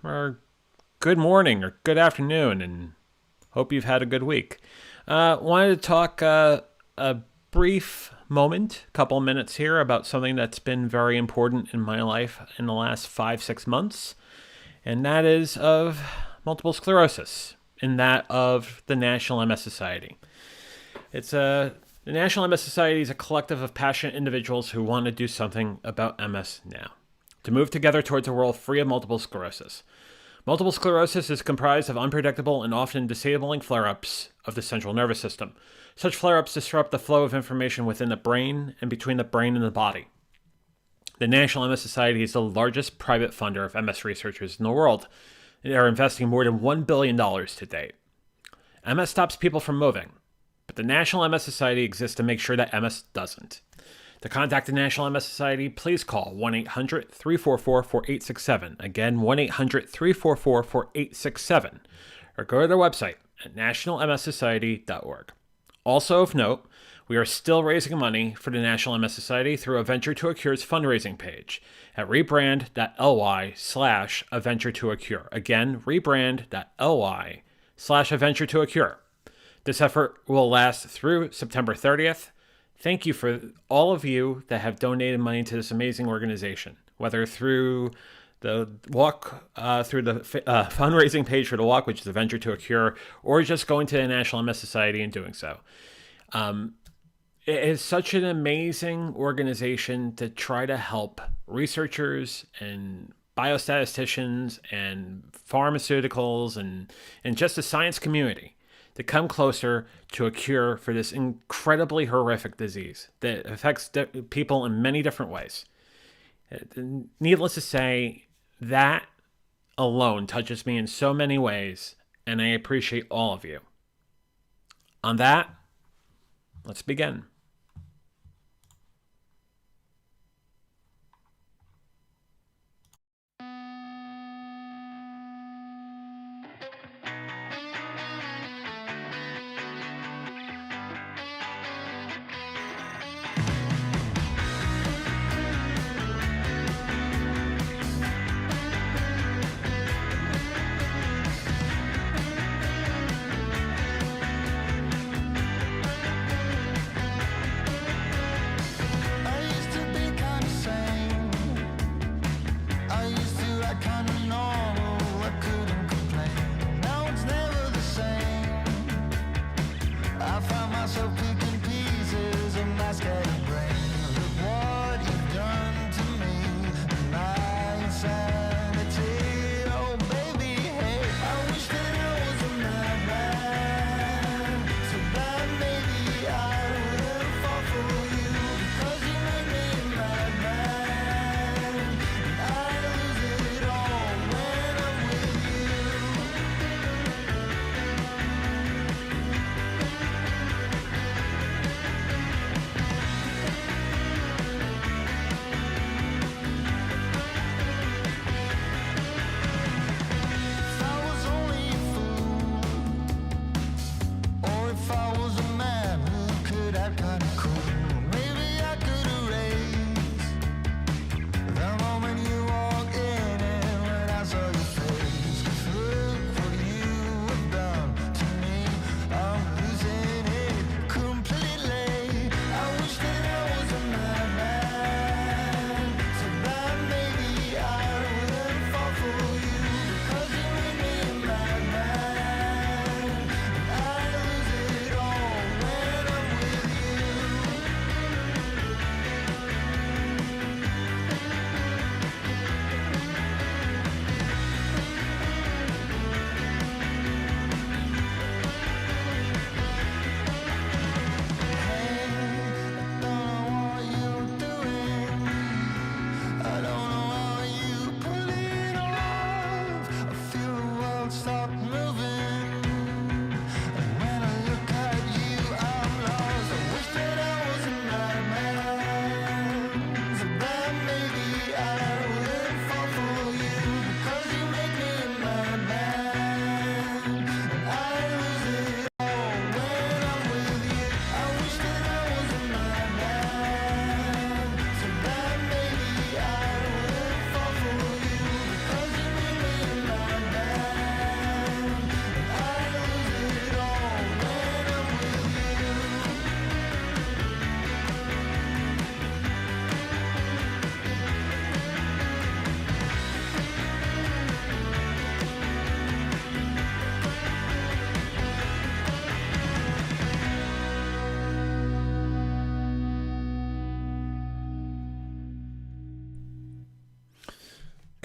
or good morning, or good afternoon, and hope you've had a good week. Wanted to talk a brief moment, couple of minutes here, about something that's been very important in my life in the last 5, 6 months, and that is of multiple sclerosis, and that of the National MS Society. The National MS Society is a collective of passionate individuals who want to do something about MS now, to move together towards a world free of multiple sclerosis. Multiple sclerosis is comprised of unpredictable and often disabling flare-ups of the central nervous system. Such flare-ups disrupt the flow of information within the brain and between the brain and the body. The National MS Society is the largest private funder of MS researchers in the world. They are investing more than $1 billion to date. MS stops people from moving, but the National MS Society exists to make sure that MS doesn't. To contact the National MS Society, please call 1-800-344-4867. Again, 1-800-344-4867. Or go to their website at nationalmssociety.org. Also of note, we are still raising money for the National MS Society through A Venture to a Cure's fundraising page at rebrand.ly/A Venture to a Cure. Again, rebrand.ly/A Venture to a Cure. This effort will last through September 30th. Thank you for all of you that have donated money to this amazing organization, whether through the walk, through the fundraising page for the walk, which is A Venture to a Cure, or just going to the National MS Society and doing so. It is such an amazing organization to try to help researchers and biostatisticians and pharmaceuticals and just the science community to come closer to a cure for this incredibly horrific disease that affects people in many different ways. Needless to say, that alone touches me in so many ways, and I appreciate all of you. On that, let's begin.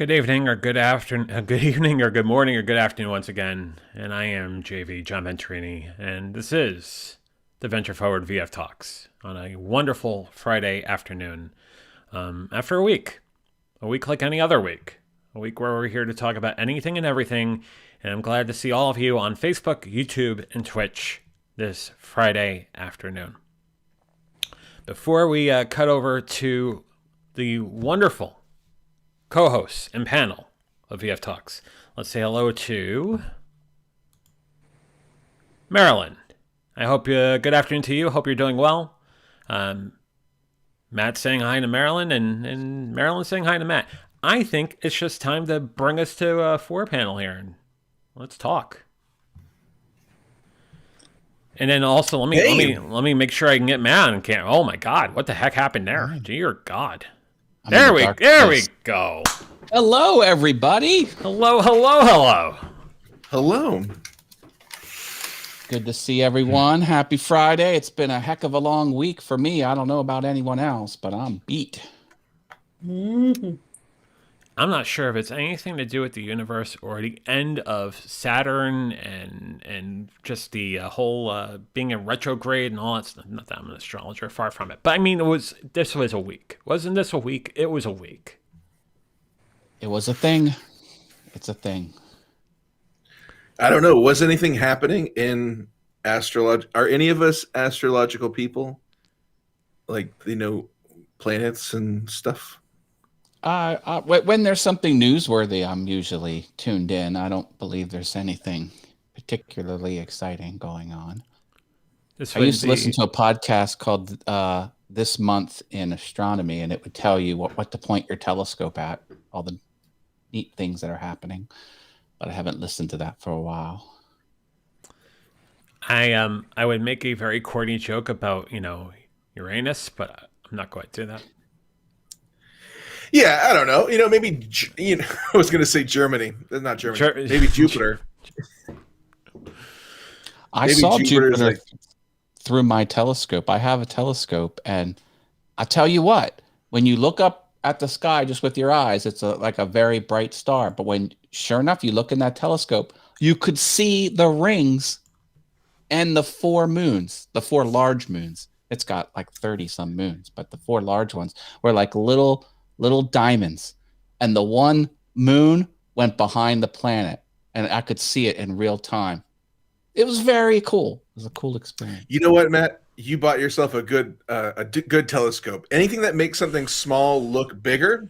Good evening, or good afternoon, good evening, or good morning, or good afternoon once again. And I am JV John Venturini, and this is the Venture Forward VF Talks on a wonderful Friday afternoon. After a week like any other week, a week where we're here to talk about anything and everything. And I'm glad to see all of you on Facebook, YouTube, and Twitch this Friday afternoon. Before we cut over to the wonderful co-hosts and panel of VF Talks, let's say hello to Marilyn. I hope good afternoon to you. Hope you're doing well. Matt's saying hi to Marilyn, and Marilyn's saying hi to Matt. I think it's just time to bring us to a four panel here and let's talk. And then also let me make sure I can get Matt on camera. Oh my God, what the heck happened there? Dear God. There we go. Hello, everybody. Hello. Good to see everyone. Happy Friday. It's been a heck of a long week for me. I don't know about anyone else, but I'm beat. I'm not sure if it's anything to do with the universe or the end of Saturn and just the whole being in retrograde and all that stuff. Not that I'm an astrologer, far from it. But I mean, this was a week. Wasn't this a week? It was a week. It was a thing. It's a thing. I don't know. Was anything happening in astrology? Are any of us astrological people? Like, planets and stuff? When there's something newsworthy, I'm usually tuned in. I don't believe there's anything particularly exciting going on. I used to listen to a podcast called This Month in Astronomy, and it would tell you what to point your telescope at, all the neat things that are happening. But I haven't listened to that for a while. I would make a very corny joke about, Uranus, but I'm not going to do that. Yeah, I don't know. Maybe I was going to say Germany. Not Germany. Maybe Jupiter. I saw Jupiter through my telescope. I have a telescope, and I tell you what, when you look up at the sky just with your eyes, it's like a very bright star. But when, sure enough, you look in that telescope, you could see the rings and the four moons, the four large moons. It's got like 30 some moons, but the four large ones were like little diamonds. And the one moon went behind the planet, and I could see it in real time. It was very cool. It was a cool experience. You know what, Matt? You bought yourself a good telescope. Anything that makes something small look bigger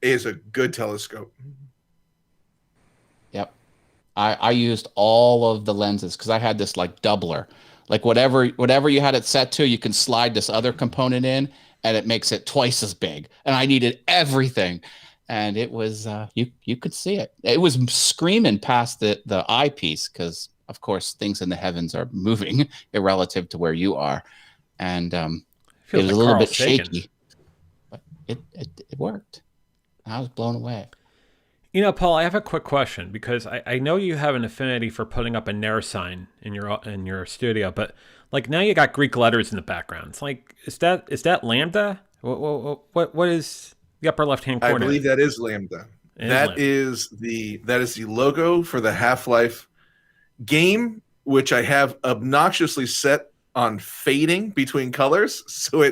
is a good telescope. Yep. I used all of the lenses because I had this like doubler. Like whatever you had it set to, you can slide this other component in and it makes it twice as big. And I needed everything. And it was you could see it. It was screaming past the eyepiece because of course, things in the heavens are moving relative to where you are. And it was a little bit shaky, but it worked. I was blown away. Paul, I have a quick question because I know you have an affinity for putting up a Nair sign in your studio, but like now you got Greek letters in the background. It's like, is that Lambda? What is the upper left-hand corner? I believe that is Lambda. That is the logo for the Half-Life game, which I have obnoxiously set on fading between colors, so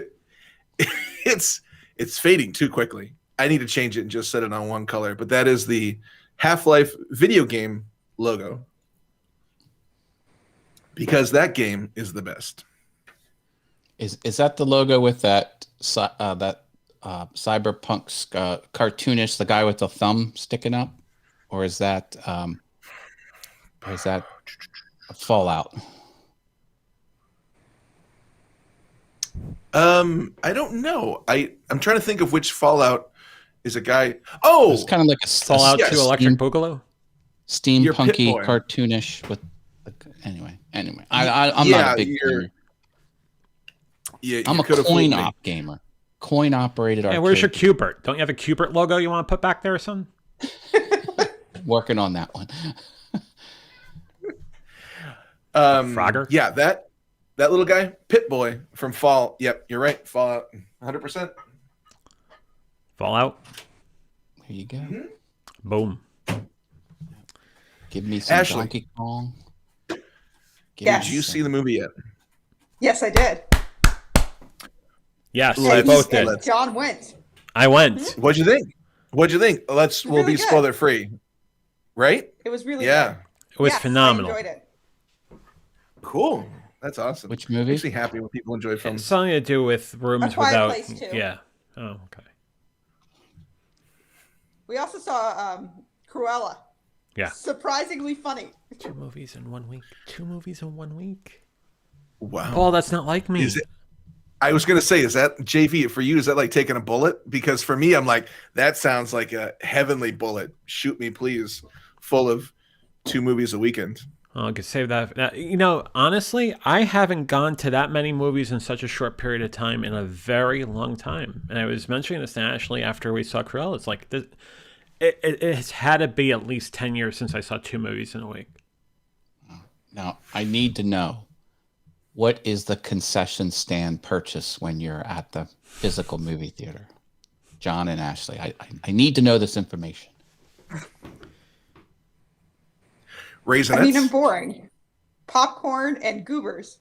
it's fading too quickly. I need to change it and just set it on one color, but that is the Half-Life video game logo because that game is the best. Is that the logo with that cyberpunk cartoonish, the guy with the thumb sticking up, or is that Fallout? I don't know. I'm trying to think of which Fallout is a guy. Oh, it's kind of like a Fallout 2 Electric Boogaloo. Steampunky, cartoonish with. Anyway, I'm not a big gamer. Yeah, I'm a coin op gamer. Coin operated arcade. Hey, where's your Cubert? Don't you have a Cubert logo you want to put back there or something? Working on that one. Frogger? Yeah, that little guy, Pit Boy from Fall. Yep, you're right. Fallout, 100%. Fallout. There you go. Boom. Give me some Ashley. Donkey Kong. Did you see the movie yet? Yes, I did. Yes, Let's- I both did. And John went. I went. What'd you think? We'll really be good. spoiler free. Right? It was really Yeah. good. It was Yes, phenomenal. I enjoyed it. Cool. That's awesome. Which movie? Makes me happy when people enjoy It's films. something to do with rooms A Quiet without. Place, too. Yeah. Oh, okay. We also saw Cruella. Yeah. Surprisingly funny. 2 movies in 1 week. 2 movies in 1 week. Wow. Paul, that's not like me. Is it? I was gonna say, is that JV for you? Is that like taking a bullet? Because for me, I'm like, that sounds like a heavenly bullet. Shoot me, please. Full of 2 movies a weekend. I could save that. You know, honestly, I haven't gone to that many movies in such a short period of time in a very long time. And I was mentioning this to Ashley after we saw Cruella. It's like, it's had to be at least 10 years since I saw 2 movies in a week. Now, I need to know, what is the concession stand purchase when you're at the physical movie theater? John and Ashley, I need to know this information. Raisinets. I mean, I'm boring. Popcorn and goobers.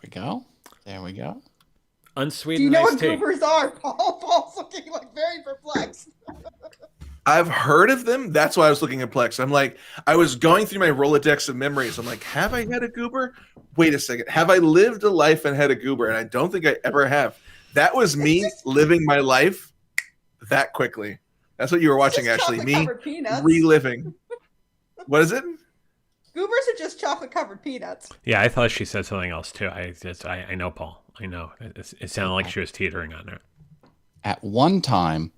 There we go. Unsweetened Do you know iced what tea. goobers are? Paul's looking like very perplexed. I've heard of them. That's why I was looking at Plex. I'm like, I was going through my Rolodex of memories. I'm like, have I had a goober? Wait a second. Have I lived a life and had a goober? And I don't think I ever have. That was me living my life that quickly. That's what you were watching, Just Ashley. Me chocolate-covered peanuts. reliving. What is it? Goobers are just chocolate covered peanuts. Yeah, I thought she said something else too. I know, Paul. I know. It sounded like she was teetering on it. At one time,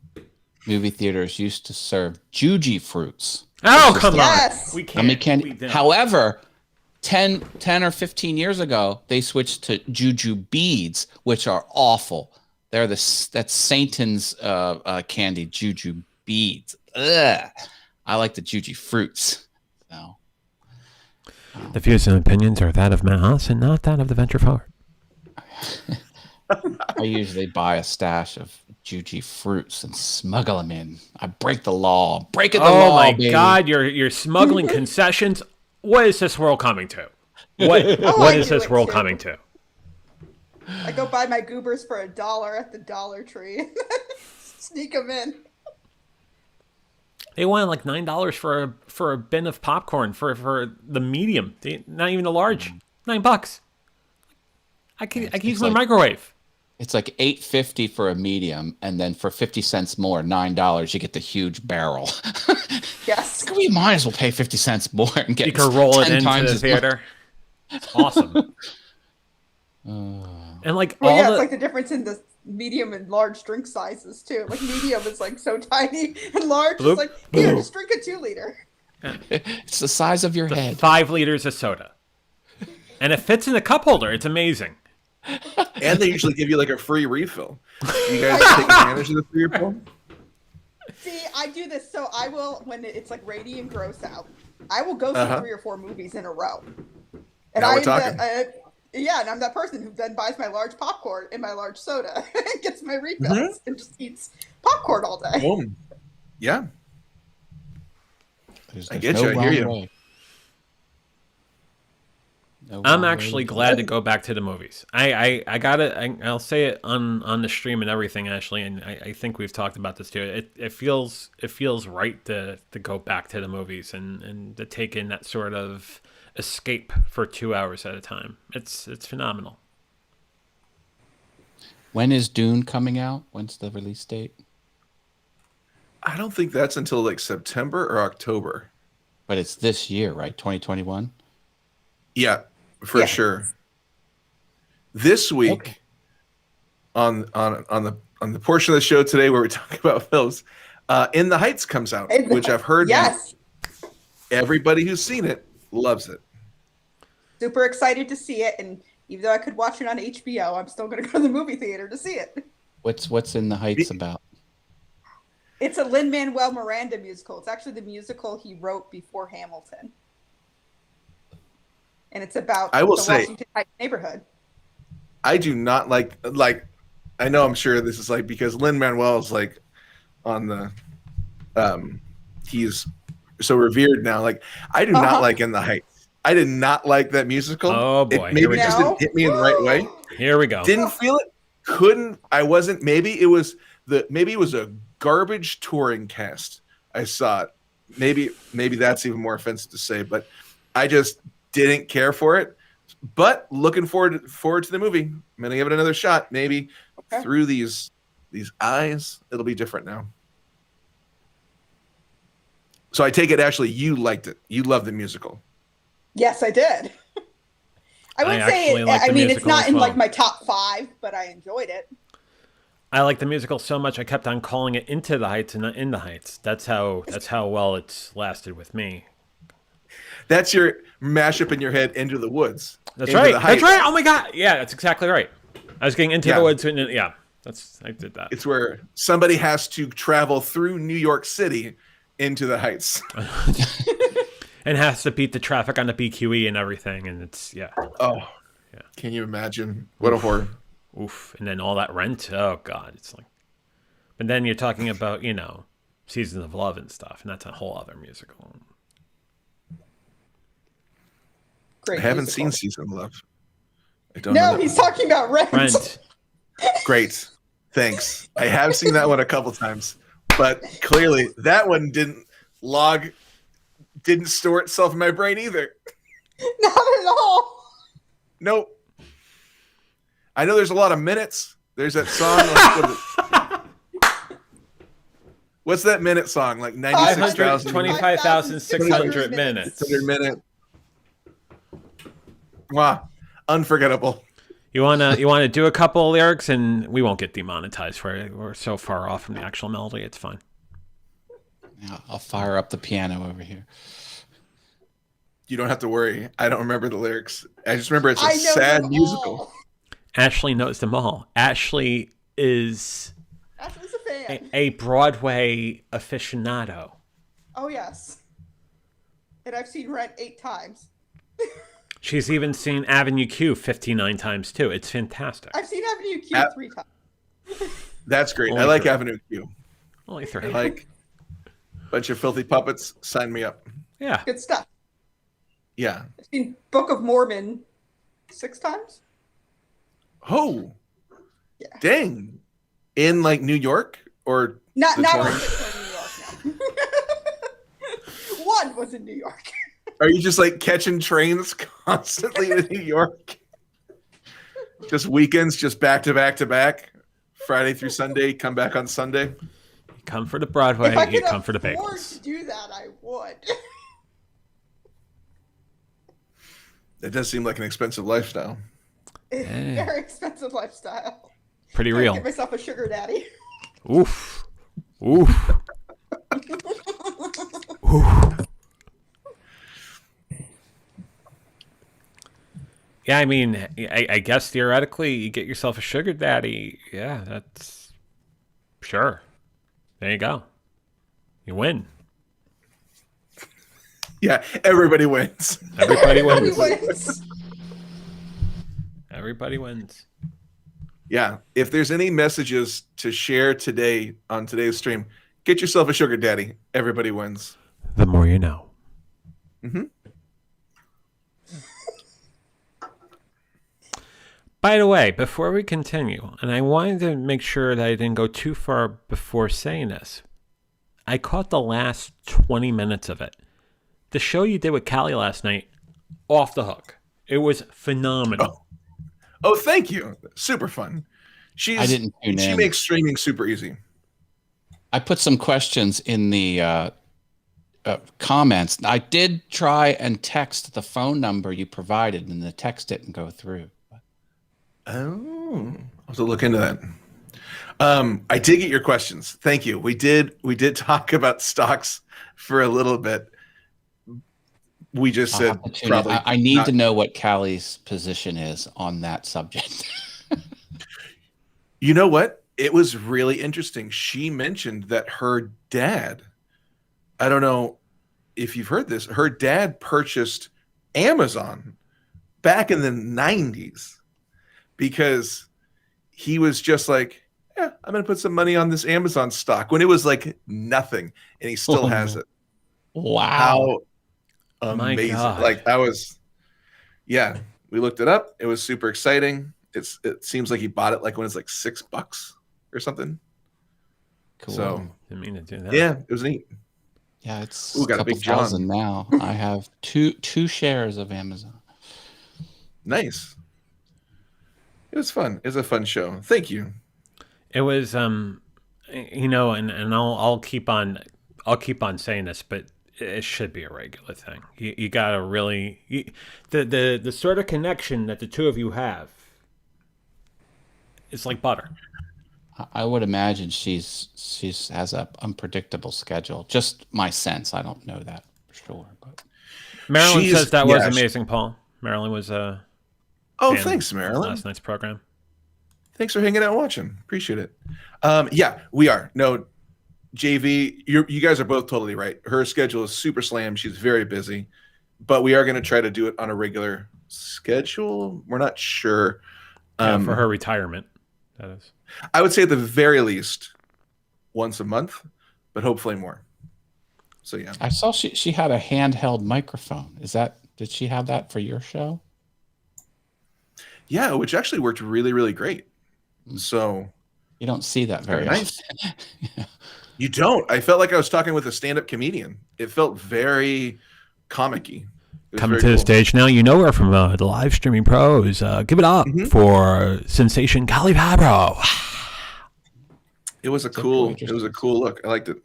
movie theaters used to serve Juji fruits. Oh, come Yes. on. We I can't. mean, we didn't. however, 10 or 15 years ago, they switched to Juju beads, which are awful. That's Satan's candy, Juju beads. Ugh. I like the Juji fruits. So, The views and opinions are that of Matt Haas and not that of the Venture Forward. I usually buy a stash of Juji fruits and smuggle them in. I break the law. Breaking the Oh law, my baby. God, you're smuggling concessions. What is this world coming to? What I is do this it world too. coming to? I go buy my goobers for $1 at the Dollar Tree. Sneak them in. They want like $9 for a bin of popcorn for the medium, not even the large. $9. I can use my microwave. It's like $8.50 for a medium, and then for 50 cents more, $9, you get the huge barrel. Yes. We might as well pay 50 cents more and get You can roll it 10 into times the as much. theater. It's awesome. And like Well, all yeah, the it's like the difference in the medium and large drink sizes too. Like medium is like so tiny, and large Bloop, is like, here, bloop. just drink a 2-liter. It's the size of your head. 5 liters of soda, and it fits in a cup holder. It's amazing. And they usually give you like a free refill. You guys take advantage of the free refill? See, I do this so I will when it's like rainy and gross out. I will go see 3 or 4 movies in a row. And Now we're I'm talking. yeah, and I'm that person who then buys my large popcorn and my large soda and gets my refills and just eats popcorn all day. Boom. Yeah. There's get you, I hear wrong you. way. No I'm wrong actually way. glad to go back to the movies. I got it. I'll say it on the stream and everything, Ashley, and I think we've talked about this too. It feels right to go back to the movies and to take in that sort of escape for 2 hours at a time. It's phenomenal. When is Dune coming out? When's the release date? I don't think that's until like September or October. But it's this year, right? 2021? Yeah, for Yeah. sure. This week Okay. on the portion of the show today where we talk about films, In the Heights comes out, which I've heard Yes. everybody who's seen it loves it. Super excited to see it, and even though I could watch it on HBO, I'm still going to go to the movie theater to see it. What's In the Heights about? It's a Lin-Manuel Miranda musical. It's actually the musical he wrote before Hamilton. And it's about I will the say- Washington Heights neighborhood. I do not like I know I'm sure this is like because Lin-Manuel is like on the he's so revered now. Like I do not like In the Heights. I did not like that musical. Oh boy, maybe it just didn't hit me in the right way. Here we go. Didn't feel it. Wasn't. Maybe it was a garbage touring cast. I saw it. Maybe that's even more offensive to say, but I just didn't care for it. But looking forward to the movie. I'm gonna give it another shot. Maybe through these eyes, it'll be different now. So I take it, Ashley, you liked it. You loved the musical. Yes, I did. I would say it, I mean, it's not in like my top 5, but I enjoyed it. I like the musical so much I kept on calling it Into the Heights and not In the Heights. That's how well it's lasted with me. That's your mashup in your head, Into the Woods. That's right. That's right. Oh my God. Yeah, that's exactly right. I was getting Into the Woods. And, I did that. It's where somebody has to travel through New York City into the Heights. And has to beat the traffic on the BQE and everything. And it's, Oh, yeah. Can you imagine? What a horror. Oof. And then all that rent. Oh, God. It's like, but then you're talking about, Seasons of Love and stuff. And that's a whole other musical. Great I haven't musical. seen Season of Love. I don't know. No, he's talking about Rent. Great. Thanks. I have seen that one a couple times. But clearly, that one didn't store itself in my brain either. Not at all. Nope. I know there's a lot of minutes. There's that song. What's that minute song? Like 96,000. 25,600 minutes. 600 minutes. Wow. Unforgettable. You wanna do a couple of lyrics, and we won't get demonetized for it. We're so far off from the actual melody. It's fine. Yeah, I'll fire up the piano over here. You don't have to worry. I don't remember the lyrics. I just remember it's a sad musical. Ashley knows them all. Ashley's a fan. A Broadway aficionado. Oh yes. And I've seen Rent 8 times. She's even seen Avenue Q 59 times too. It's fantastic. I've seen Avenue Q 3 times. That's great. I like Avenue Q. Only 3. I like a bunch of filthy puppets. Sign me up. Yeah. Good stuff. Yeah. I've seen Book of Mormon 6 times. Oh. Yeah. Dang. In like New York or not New York. No. One was in New York. Are you just like catching trains constantly to New York? Just weekends, just back to back to back, Friday through Sunday. Come back on Sunday. You come for the Broadway. If I you could come for the afford bagels. to do that, I would. It does seem like an expensive lifestyle. It's a very expensive lifestyle. Pretty real. Get myself a sugar daddy. Oof. Oof. Oof. Yeah, I mean, I guess theoretically, you get yourself a sugar daddy. Yeah, that's sure. There you go. You win. Yeah, everybody wins. Everybody wins. Anyways. Everybody wins. Yeah, if there's any messages to share today on today's stream, get yourself a sugar daddy. Everybody wins. The more you know. Mm-hmm. By the way, before we continue, and I wanted to make sure that I didn't go too far before saying this, I caught the last 20 minutes of it. The show you did with Callie last night, off the hook. It was phenomenal. Oh, thank you. Super fun. She makes streaming super easy. I put some questions in the comments. I did try and text the phone number you provided, and the text didn't go through. Oh, I'll have to look into that. I did get your questions. Thank you. We did talk about stocks for a little bit. We just said probably. I need to know what Callie's position is on that subject. You know what? It was really interesting. She mentioned that her dad, I don't know if you've heard this, her dad purchased Amazon back in the 90s because he was just like, yeah, I'm going to put some money on this Amazon stock when it was like nothing, and he still has it. Wow. How My amazing. God. Like yeah, we looked it up. It was super exciting. It seems like he bought it like when it's like $6 or something. Cool. So Didn't mean to do that. yeah, it was neat. Yeah, it's Ooh, got a couple big John. thousand now. I have two shares of Amazon. Nice. It was fun. It was a fun show. Thank you. It was you know, and I'll keep on saying this, but it should be a regular thing. You gotta really the sort of connection that the two of you have. It's like butter. I would imagine she's has a unpredictable schedule. Just my sense. I don't know that for sure, but Marilyn says that was amazing, Paul. Marilyn was oh, thanks, Marilyn. Last night's program. Thanks for hanging out and watching. Appreciate it. Yeah, we are. No, JV, you guys are both totally right. Her schedule is super slammed. She's very busy, but we are going to try to do it on a regular schedule. We're not sure. For her retirement, that is. I would say at the very least once a month, but hopefully more. So yeah. I saw she had a handheld microphone. Did she have that for your show? Yeah, which actually worked really, really great. So you don't see that very nice. often. Yeah. You don't. I felt like I was talking with a stand-up comedian. It felt very comic-y. Coming to the stage now, you know her from the live streaming pros. Give it up for sensation Kali Fabro. It was a cool look. I liked it.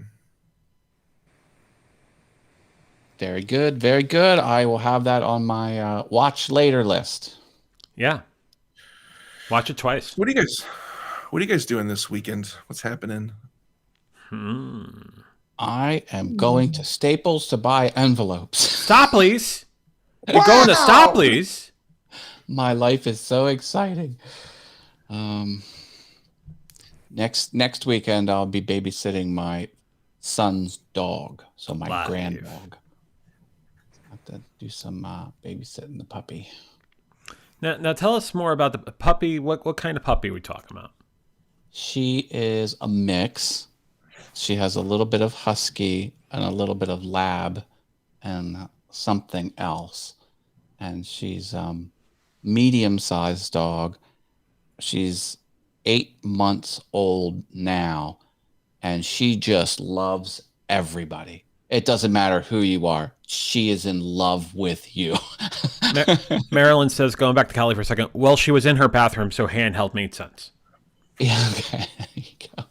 Very good, very good. I will have that on my watch later list. Yeah, watch it twice. What are you guys doing this weekend? What's happening? I am going to Staples to buy envelopes. Stop, please. You're going to stop, please. My life is so exciting. Next weekend I'll be babysitting my son's dog, so my grand dog. I have to do some babysitting the puppy. Now tell us more about the puppy. What kind of puppy are we talking about? She is a mix. She has a little bit of husky and a little bit of lab and something else. And she's medium-sized dog. She's 8 months old now, and she just loves everybody. It doesn't matter who you are. She is in love with you. Marilyn says, going back to Callie for a second, well, she was in her bathroom, so handheld made sense. Yeah, okay. There you go.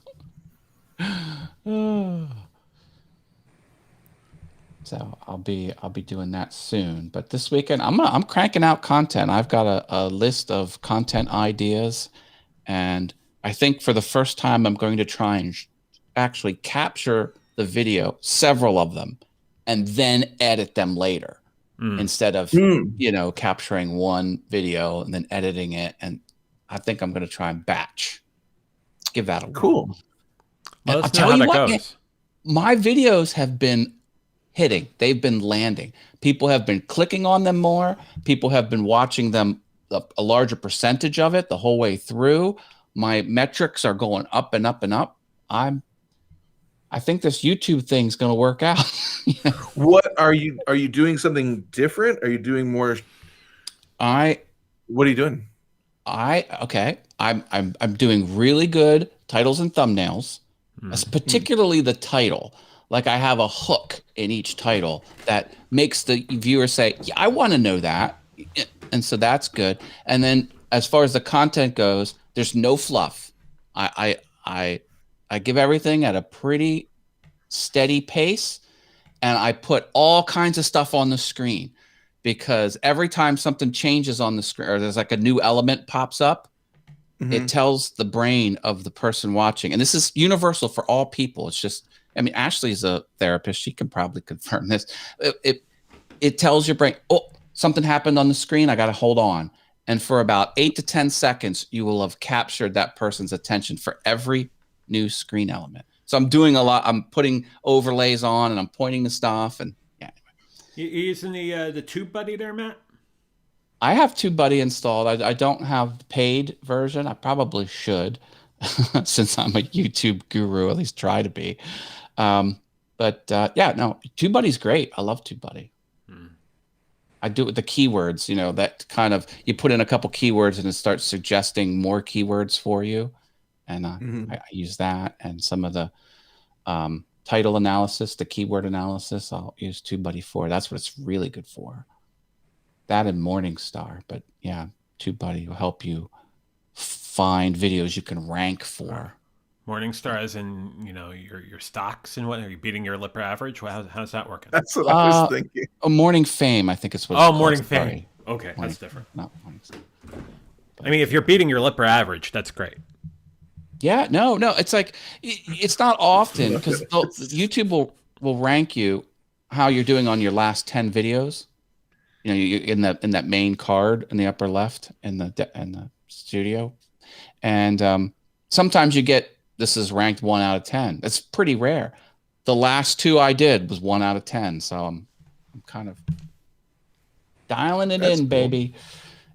So I'll be doing that soon. But this weekend I'm cranking out content. I've got a list of content ideas, and I think for the first time I'm going to try and actually capture the video, several of them, and then edit them later instead of capturing one video and then editing it. And I think I'm going to try and batch. Give that a cool. Well, I'll tell you what, goes. My videos have been hitting. They've been landing. People have been clicking on them more. People have been watching them a larger percentage of it the whole way through. My metrics are going up and up and up. I think this YouTube thing's going to work out. What are you doing something different? Are you doing more? What are you doing? I'm doing really good titles and thumbnails. Particularly the title. Like I have a hook in each title that makes the viewer say, yeah, I want to know that. And so that's good. And then as far as the content goes, there's no fluff. I give everything at a pretty steady pace, and I put all kinds of stuff on the screen, because every time something changes on the screen or there's like a new element pops up, it tells the brain of the person watching. And this is universal for all people. It's just, I mean, Ashley's a therapist. She can probably confirm this. It tells your brain, oh, something happened on the screen. I got to hold on. And for about 8 to 10 seconds, you will have captured that person's attention for every new screen element. So I'm doing a lot. I'm putting overlays on and I'm pointing to stuff. And yeah. You using the TubeBuddy there, Matt? I have TubeBuddy installed. I don't have the paid version. I probably should. since I'm a YouTube guru, at least try to be. Yeah, no, TubeBuddy's great. I love TubeBuddy. I do it with the keywords, that kind of, you put in a couple keywords and it starts suggesting more keywords for you. And I use that, and some of the title analysis, the keyword analysis, I'll use TubeBuddy for. That's what it's really good for. That and Morningstar. But yeah, TubeBuddy will help you find videos you can rank for. Morningstar, as in your stocks and what? Are you beating your Lipper average? How's that working? That's what I was thinking. Morning Fame, I think it's what. Morning Fame. Sorry. Okay, that's different. Not Morningstar. I mean, if you're beating your Lipper average, that's great. Yeah, no, it's like, it's not often, because YouTube will rank you how you're doing on your last 10 videos. You in that main card in the upper left in the studio, and sometimes you get, this is ranked 1 out of 10. That's pretty rare. The last 2 I did was 1 out of 10, so I'm kind of dialing it in, cool, baby.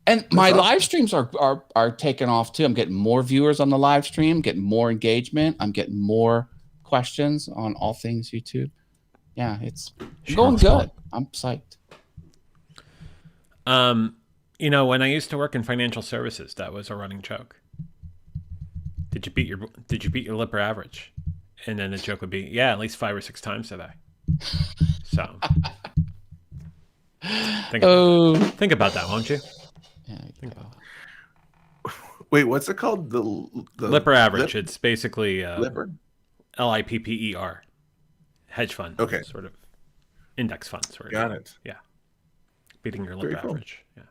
And my live streams are taking off too. I'm getting more viewers on the live stream, getting more engagement. I'm getting more questions on all things YouTube. Yeah, it's going good. I'm psyched. When I used to work in financial services, that was a running joke. Did you beat your Lipper average? And then the joke would be, yeah, at least 5 or 6 times today. So think about that, won't you? Yeah. Wait, what's it called? The Lipper average. It's basically Lipper? LIPPER. Hedge fund. Okay. Sort of index fund. Sort of. Got it. Yeah. Beating your Lipper average. Yeah.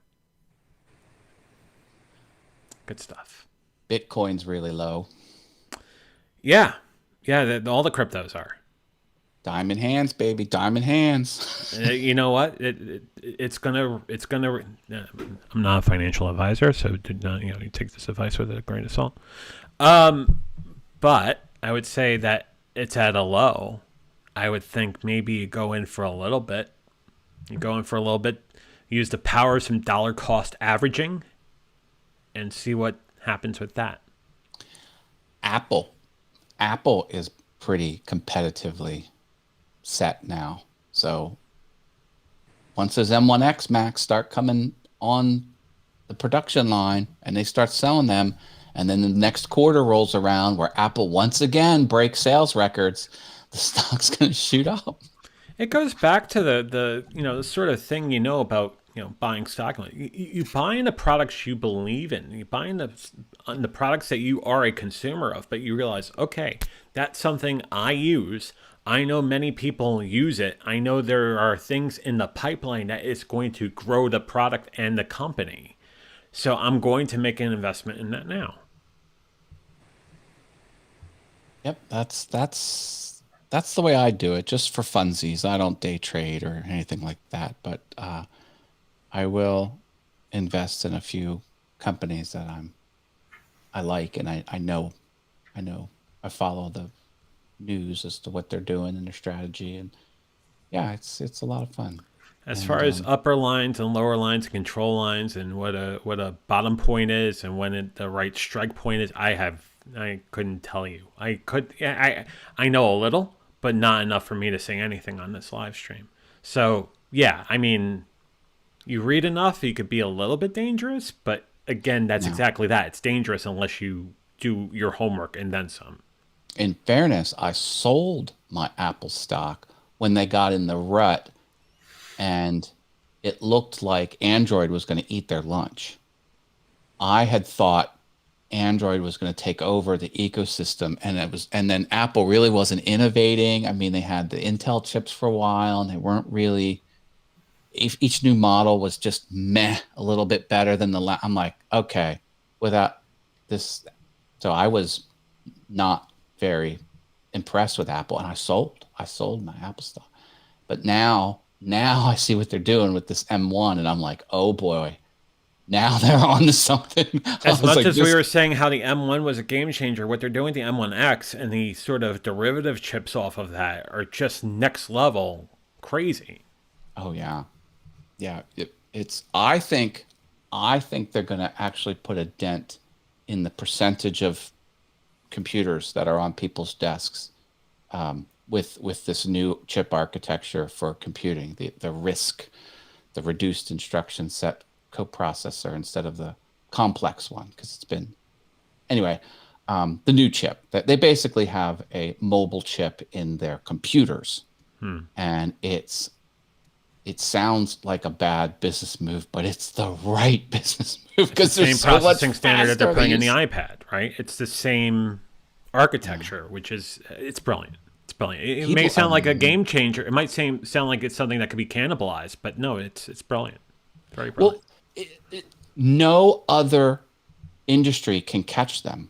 Good stuff. Bitcoin's really low. Yeah. Yeah, all the cryptos are. Diamond hands, baby, diamond hands. You know what? It's gonna. I'm not a financial advisor, so did not. You take this advice with a grain of salt. But I would say that it's at a low. I would think maybe you go in for a little bit. Use the power of some dollar cost averaging, and see what happens with that. Apple is pretty competitively set now. So once those M1X Max start coming on the production line and they start selling them, and then the next quarter rolls around where Apple once again breaks sales records, the stock's going to shoot up. It goes back to the sort of thing about buying stock. You buying the products you believe in. You buying the products that you are a consumer of, but you realize, okay, that's something I use. I know many people use it. I know there are things in the pipeline that is going to grow the product and the company. So I'm going to make an investment in that now. Yep, that's the way I do it, just for funsies. I don't day trade or anything like that, but I will invest in a few companies that I like, and I know I follow the news as to what they're doing and their strategy, and yeah, it's a lot of fun. As far as upper lines and lower lines and control lines and what a bottom point is and when the right strike point is, I couldn't tell you. I know a little, but not enough for me to say anything on this live stream. So yeah, I mean, you read enough, you could be a little bit dangerous, but again, that's exactly that. It's dangerous unless you do your homework and then some. In fairness, I sold my Apple stock when they got in the rut and it looked like Android was going to eat their lunch. I had thought Android was going to take over the ecosystem, and then Apple really wasn't innovating. I mean, they had the Intel chips for a while and they weren't really, each new model was just a little bit better than the last. I'm like, okay, without this. So I was not very impressed with Apple, and I sold my Apple stock. But now I see what they're doing with this M1, and I'm like, oh boy, now they're on to something. As much as we were saying how the M1 was a game changer, what they're doing with the M1X and the sort of derivative chips off of that are just next level crazy. Oh yeah. It's I think they're going to actually put a dent in the percentage of computers that are on people's desks with this new chip architecture for computing, the RISC, the reduced instruction set coprocessor instead of the complex one, because it's been anyway. The new chip, that they basically have a mobile chip in their computers, and it sounds like a bad business move, but it's the right business move because the there's same processing standard that they're faster putting in the iPad, right? It's the same architecture, which is it's brilliant. It's brilliant. It may sound like a game changer. It might sound like it's something that could be cannibalized, but no, it's brilliant. Very brilliant. Well, no other industry can catch them.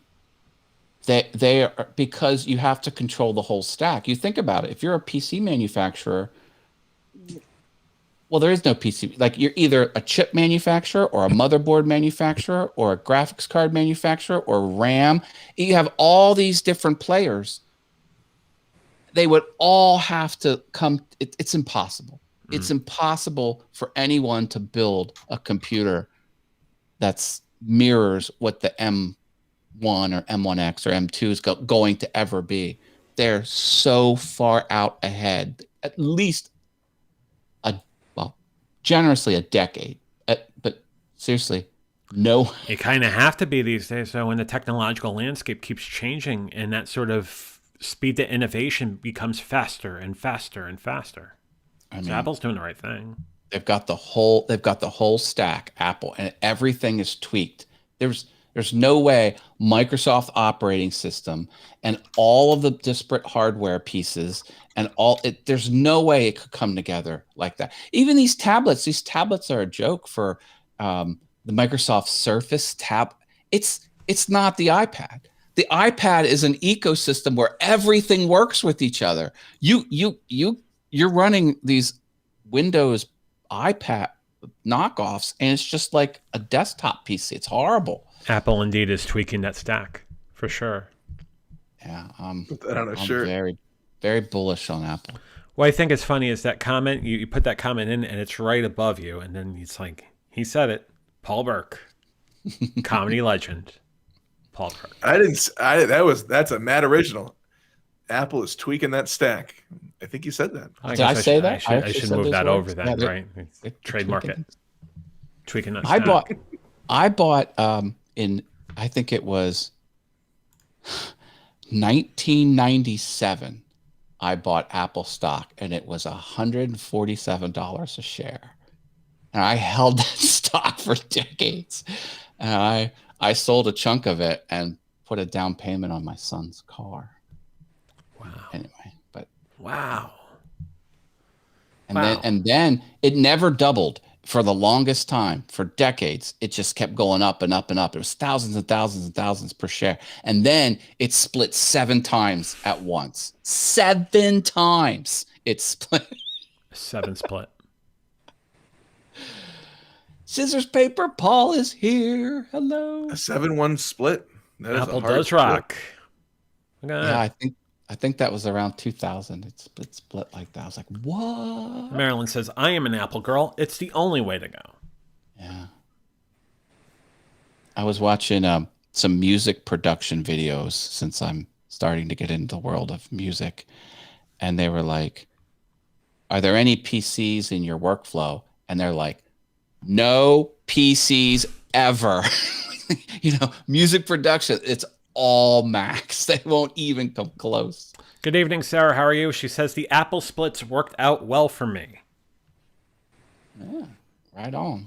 They are, because you have to control the whole stack. You think about it. If you're a PC manufacturer, well, there is no PC. Like, you're either a chip manufacturer or a motherboard manufacturer or a graphics card manufacturer or RAM. You have all these different players. They would all have to come. It's impossible. It's impossible for anyone to build a computer that's mirrors what the M1 or M1X or M2 is going to ever be. They're so far out ahead, at least generously a decade. But seriously, no. You kind of have to be these days. So when the technological landscape keeps changing and that sort of speed to innovation becomes faster and faster and faster. So Apple's doing the right thing. They've got the whole stack, Apple, and everything is tweaked. There's no way Microsoft operating system and all of the disparate hardware pieces and there's no way it could come together like that. Even these tablets are a joke for the Microsoft Surface tab. It's not the iPad. The iPad is an ecosystem where everything works with each other. You're running these Windows iPad knockoffs, and it's just like a desktop PC. It's horrible. Apple indeed is tweaking that stack for sure. Yeah, I'm sure. Very, very bullish on Apple. What I think is funny is that comment, you put that comment in and it's right above you, and then it's like, he said it, Paul Burke, comedy legend, Paul Burke. That's a mad original. Apple is tweaking that stack. I think you said that. Did I say that? I should move that over then, right? Trademark it. Tweaking that stack. I bought in, I think it was 1997, I bought Apple stock, and it was $147 a share. And I held that stock for decades. And I sold a chunk of it and put a down payment on my son's car. Wow. Anyway, but wow. And then it never doubled. For the longest time, for decades, it just kept going up and up and up. It was thousands and thousands and thousands per share. And then it split 7 times at once. 7 times it split. 7 split. Scissors, paper, Paul is here. Hello. A 7-1 split. Apple does rock. Yeah, I think that was around 2000. It split like that. I was like, what? Marilyn says, I am an Apple girl. It's the only way to go. Yeah. I was watching some music production videos since I'm starting to get into the world of music. And they were like, are there any PCs in your workflow? And they're like, no PCs ever. Music production, it's all Macs. They won't even come close. Good evening, Sarah. How are you? She says the Apple splits worked out well for me. Yeah, right on.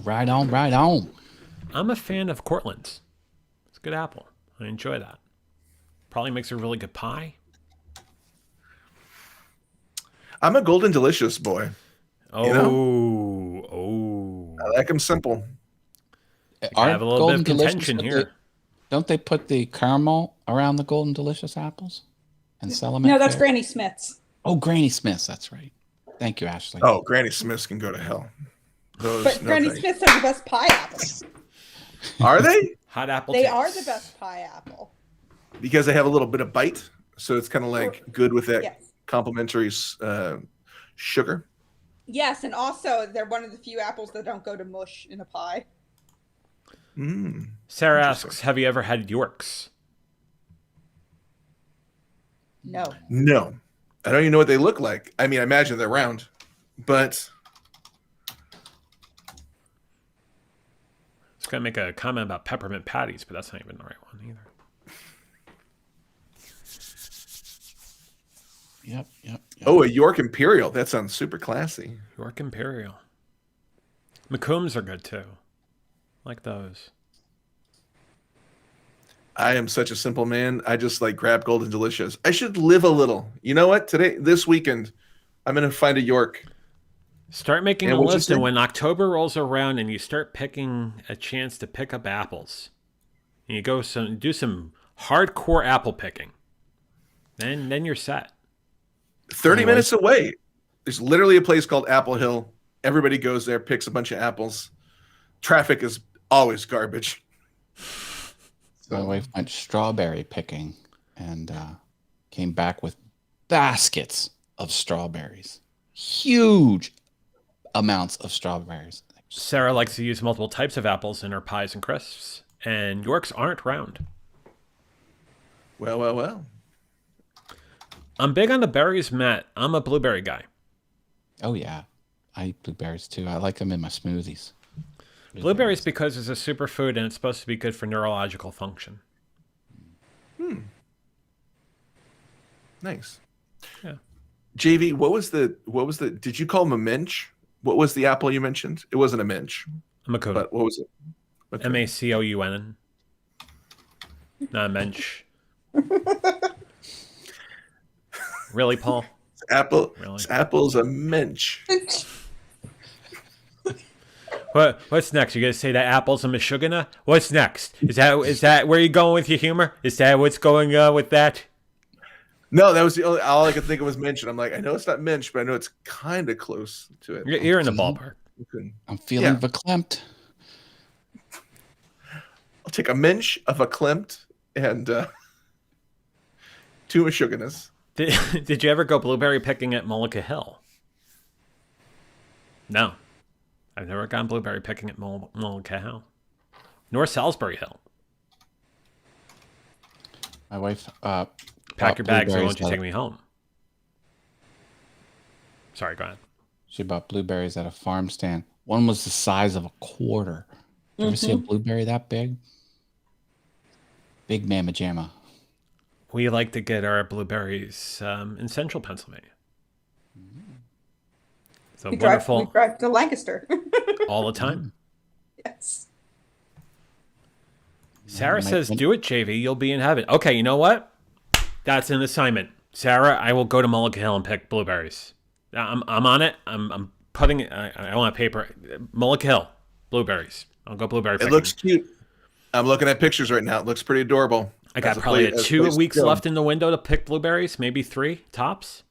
Right on, right on. I'm a fan of Cortland's. It's good Apple. I enjoy that. Probably makes a really good pie. I'm a Golden Delicious boy. Oh. I like them simple. I have a little bit of contention here. Don't they put the caramel around the Golden Delicious apples and sell them? No, that's Granny Smith's. Oh, Granny Smith's. That's right. Thank you, Ashley. Oh, Granny Smith's can go to hell. But Granny Smith's are the best pie apples. Are they? Hot apple. They are the best pie apple. Because they have a little bit of bite, so it's kind of like good with that Yes. complimentary sugar. Yes, and also they're one of the few apples that don't go to mush in a pie. Sarah asks, have you ever had Yorks? No. No. I don't even know what they look like. I mean, I imagine they're round, but... I was going to make a comment about peppermint patties, but that's not even the right one either. Yep. Oh, a York Imperial. That sounds super classy. York Imperial. McCombs are good too. Like those. I am such a simple man. I just like grab Golden Delicious. I should live a little. You know what? This weekend, I'm going to find a York. Start making a list, and when October rolls around and you start picking a chance to pick up apples, and you go do some hardcore apple picking, then you're set. 30 minutes away. There's literally a place called Apple Hill. Everybody goes there, picks a bunch of apples. Traffic is always garbage. My wife went strawberry picking and came back with baskets of strawberries. Huge amounts of strawberries. Sarah likes to use multiple types of apples in her pies and crisps, and Yorks aren't round. Well. I'm big on the berries, Matt. I'm a blueberry guy. Oh, yeah. I eat blueberries, too. I like them in my smoothies. Blueberries because it's a superfood and it's supposed to be good for neurological function. Nice. Yeah. JV, what was the did you call them a mensch? What was the apple you mentioned? It wasn't a mensch. A Macoun. But what was it? Okay. Macoun. Not a mensch. Really, Paul? Apple's a mensch. What's next? You gonna say that apple's a Meshuggah? What's next? Is that where you going with your humor? Is that what's going with that? No, that was all I could think of was mensch. I'm like, I know it's not mensch, but I know it's kind of close to it. You're in the ballpark. I'm feeling verklempt. I'll take a mensch, a verklempt, and 2 Meshuggahs. Did you ever go blueberry picking at Mullica Hill? No. I've never gone blueberry picking at Mullica Hill. Nor Salisbury Hill. My wife pack your bags and won't you take me home? Sorry, go ahead. She bought blueberries at a farm stand. One was the size of a quarter. Did you ever see a blueberry that big? Big mamma jamma. We like to get our blueberries in central Pennsylvania. So we wonderful. We drive to Lancaster. All the time. Yes. Sarah says, do it, JV. You'll be in heaven. Okay, you know what? That's an assignment. Sarah, I will go to Mullica Hill and pick blueberries. I'm on it. I'm putting it. I want paper. Mullica Hill, blueberries. I'll go blueberry picking. It looks cute. I'm looking at pictures right now. It looks pretty adorable. I got probably 2 weeks left in the window to pick blueberries, maybe 3 tops.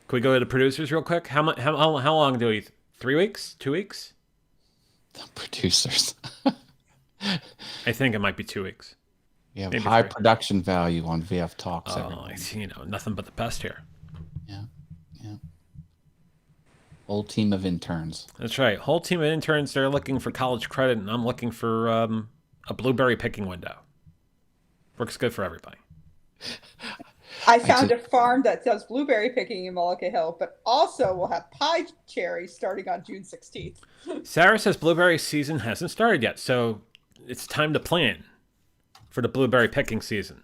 Can we go to the producers real quick? How long do we? 3 weeks? 2 weeks? The producers. I think it might be 2 weeks. You have maybe high 3. production value on VF Talks. Oh, I see. Nothing but the best here. Yeah. Whole team of interns. That's right. Whole team of interns. They're looking for college credit, and I'm looking for a blueberry picking window. Works good for everybody. I found a farm that does blueberry picking in Mullica Hill, but also will have pie cherries starting on June 16th. Sarah says blueberry season hasn't started yet, so it's time to plan for the blueberry picking season.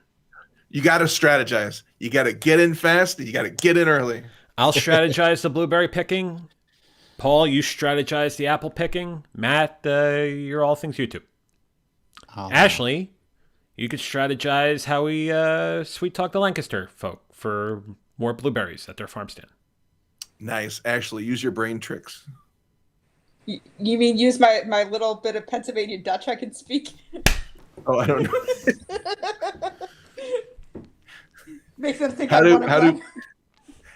You got to strategize. You got to get in fast, and you got to get in early. I'll strategize the blueberry picking. Paul, you strategize the apple picking. Matt, you're all things YouTube. Ashley, you could strategize how we sweet talk the Lancaster folk for more blueberries at their farm stand. Nice. Ashley, use your brain tricks. You mean use my little bit of Pennsylvania Dutch I can speak? Oh, I don't know. Makes them think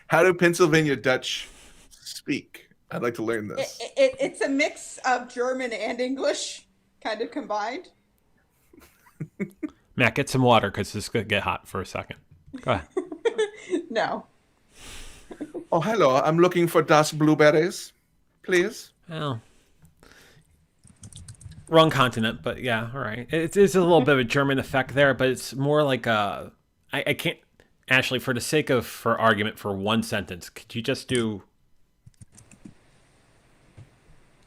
how do Pennsylvania Dutch speak? I'd like to learn this. It's a mix of German and English, kind of combined. Matt, get some water because this could get hot for a second. Go ahead. No. Oh, hello. I'm looking for das blueberries, please. Well, Wrong continent, but yeah, all right. It's a little bit of a German effect there, but it's more like I can't. Ashley, for the sake of for argument for one sentence, could you just do?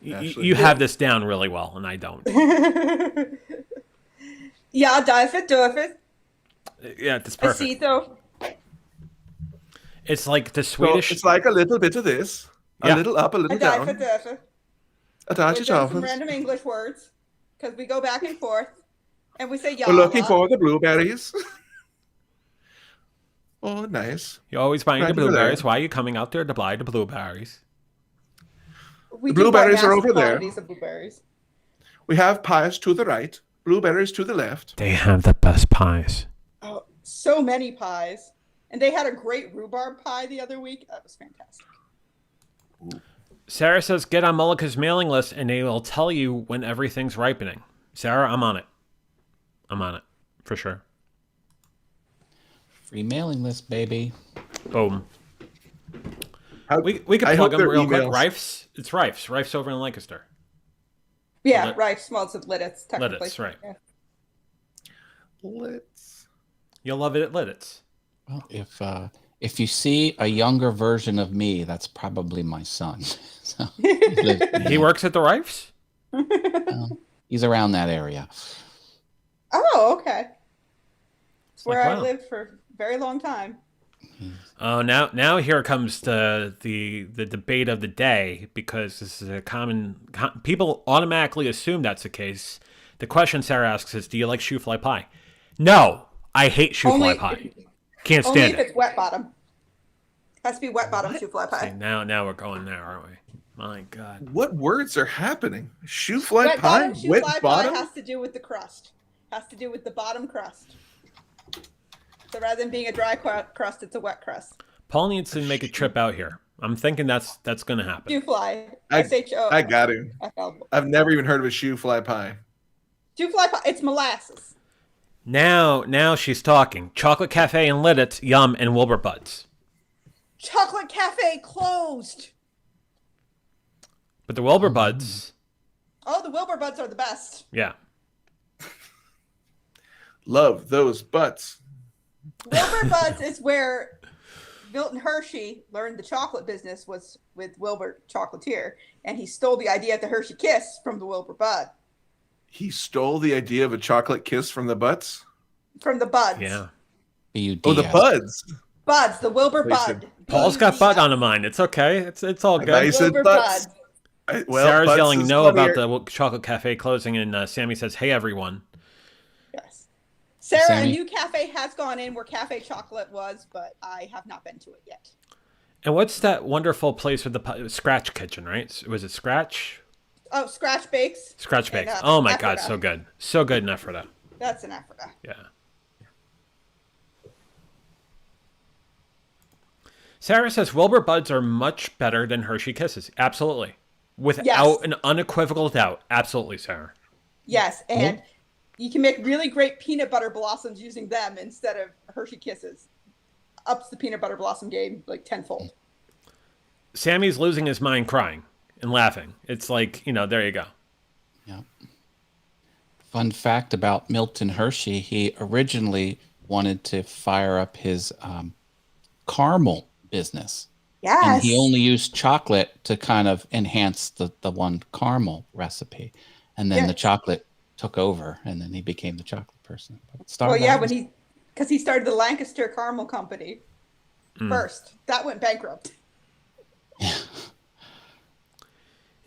You have this down really well, and I don't. Ja, darf it. Yeah, that's perfect. Besito. It's like the Swedish. So it's like a little bit of this, a little up, a little down. Darf it. We've done some random English words because we go back and forth, and we say ja. We're looking for the blueberries. Oh, nice. You're always buying the blueberries. Why are you coming out there to buy the blueberries? The blueberries are over there. Of blueberries. We have pies to the right, blueberries to the left. They have the best pies. Oh, so many pies. And they had a great rhubarb pie the other week. That was fantastic. Ooh. Sarah says, get on Mullica's mailing list and they will tell you when everything's ripening. Sarah, I'm on it. I'm on it. For sure. Free mailing list, baby. Boom. We could plug them real quick. Rife's. It's Rife's. Rife's over in Lancaster. Yeah, Rife's smells of Lidditz, technically. Lidditz, right. Yeah. Lidditz. You'll love it at Lidditz. Well, if you see a younger version of me, that's probably my son. So, he works at the Rife's? He's around that area. Oh, okay. It's where like, I wow. lived for a very long time. Oh, now here comes the debate of the day, because this is a people automatically assume that's the case. The question Sarah asks is, do you like shoe fly pie? No, I hate shoe fly pie. Can't stand Only if it's wet bottom. Has to be wet bottom shoe fly pie. See, now we're going there, aren't we? My God. What words are happening? Shoe fly Wet pie? bottom shoe Wet fly bottom? pie has to do with the crust. Has to do with the bottom crust. So rather than being a dry crust, it's a wet crust. Paul needs to make a trip out here. I'm thinking that's going to happen. Shoe fly. I S-H-O. got to. I've never even heard of a shoe fly pie. Shoe fly pie. It's molasses. Now she's talking. Chocolate Cafe and Lidditz, Yum, and Wilbur Buds. Chocolate Cafe closed. But the Wilbur Buds. Oh, the Wilbur Buds are the best. Yeah. Love those butts. Wilbur Buds is where Milton Hershey learned the chocolate business, was with Wilbur Chocolatier, and he stole the idea of the Hershey Kiss from the Wilbur Bud. He stole the idea of a chocolate kiss from the butts? From the Buds. Yeah. Oh, the buds. Buds, the Wilbur Bud. Paul's got butt on the mind. It's okay. It's all good. I said butts. Sarah's butts yelling no funnier. about the Chocolate Cafe closing, and Sammy says, hey, everyone. Yes. Sarah, Sammy? a new cafe has gone in where Cafe Chocolate was, but I have not been to it yet. And what's that wonderful place with the Scratch Kitchen, right? Was it Scratch? Oh, Scratch Bakes. Scratch Bakes. And, Oh, my Ephrata. God, so good. So good in Ephrata. That's in Ephrata. Yeah. Sarah says Wilbur Buds are much better than Hershey Kisses. Absolutely. Without an unequivocal doubt. Absolutely, Sarah. Yes, and you can make really great peanut butter blossoms using them instead of Hershey Kisses. Ups the peanut butter blossom game like tenfold. Sammy's losing his mind crying and laughing. It's like, there you go. Yeah. Fun fact about Milton Hershey, he originally wanted to fire up his caramel business. Yes. And he only used chocolate to kind of enhance the one caramel recipe. And then the chocolate took over, and then he became the chocolate person. Because he started the Lancaster Caramel Company first. That went bankrupt.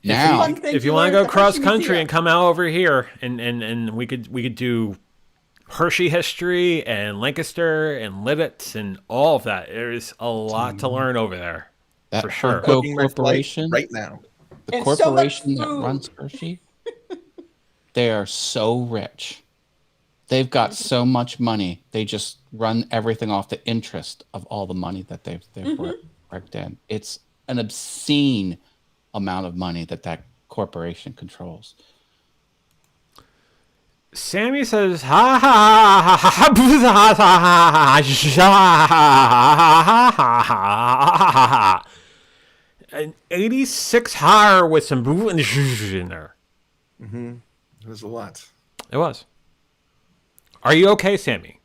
Now, if you want to go cross country and come out over here, and we could do Hershey history and Lancaster and Lidditz and all of that. There's a lot to learn over there. That for sure. Herco Corporation right now. The And corporation so much that food. runs Hershey, they are so rich. They've got so much money. They just run everything off the interest of all the money that they've worked in. It's an obscene amount of money that corporation controls. Sammy says, ha ha ha. An 86 higher with some boo in there. Mm-hmm. It was a lot. It was. Are you okay, Sammy?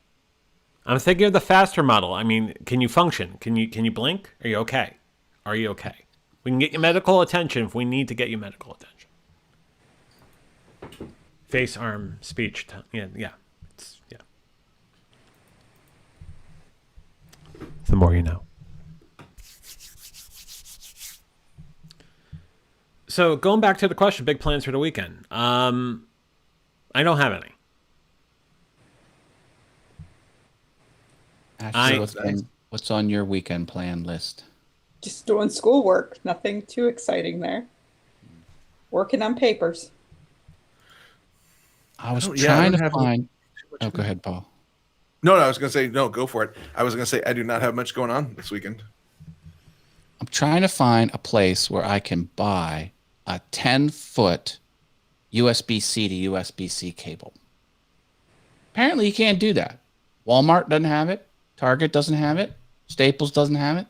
I'm thinking of the faster model. I mean, can you function? Can you blink? Are you okay? Are you okay? We can get you medical attention if we need to get you medical attention. Face, arm, speech. Yeah. Yeah. The more you know. So going back to the question, big plans for the weekend. I don't have any. Ashley, what's on your weekend plan list? Just doing schoolwork. Nothing too exciting there. Working on papers. I was trying to find. Oh, go ahead, Paul. No, I was going to say, no, go for it. I was going to say, I do not have much going on this weekend. I'm trying to find a place where I can buy a 10-foot USB-C to USB-C cable. Apparently, you can't do that. Walmart doesn't have it. Target doesn't have it. Staples doesn't have it.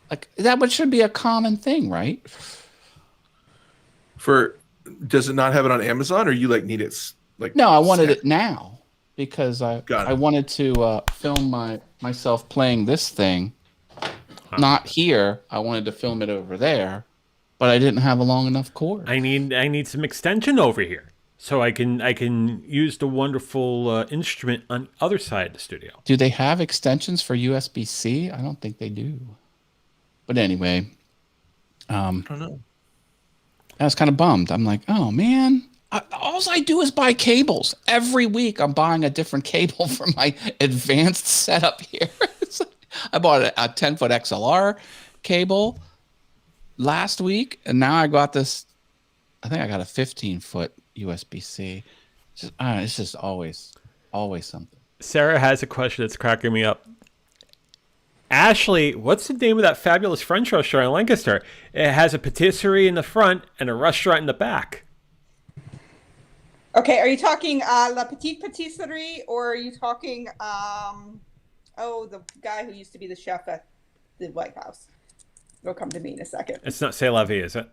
Like that should be a common thing, right? Does it not have it on Amazon, or you need it? No, I wanted it now because I wanted to film myself playing this thing. Not here. I wanted to film it over there, but I didn't have a long enough cord. I need some extension over here so I can use the wonderful instrument on the other side of the studio. Do they have extensions for USB-C? I don't think they do. But anyway, I don't know. I was kind of bummed. I'm like, oh man, all I do is buy cables. Every week I'm buying a different cable for my advanced setup here. I bought a 10-foot XLR cable last week, and now I got this. I think I got a 15-foot USB-C. It's just always something. Sarah has a question that's cracking me up. Ashley, what's the name of that fabulous French restaurant in Lancaster? It has a patisserie in the front and a restaurant in the back. Okay, are you talking La Petite Patisserie, or are you talking the guy who used to be the chef at the White House? It'll come to me in a second. It's not C'est La Vie, is it?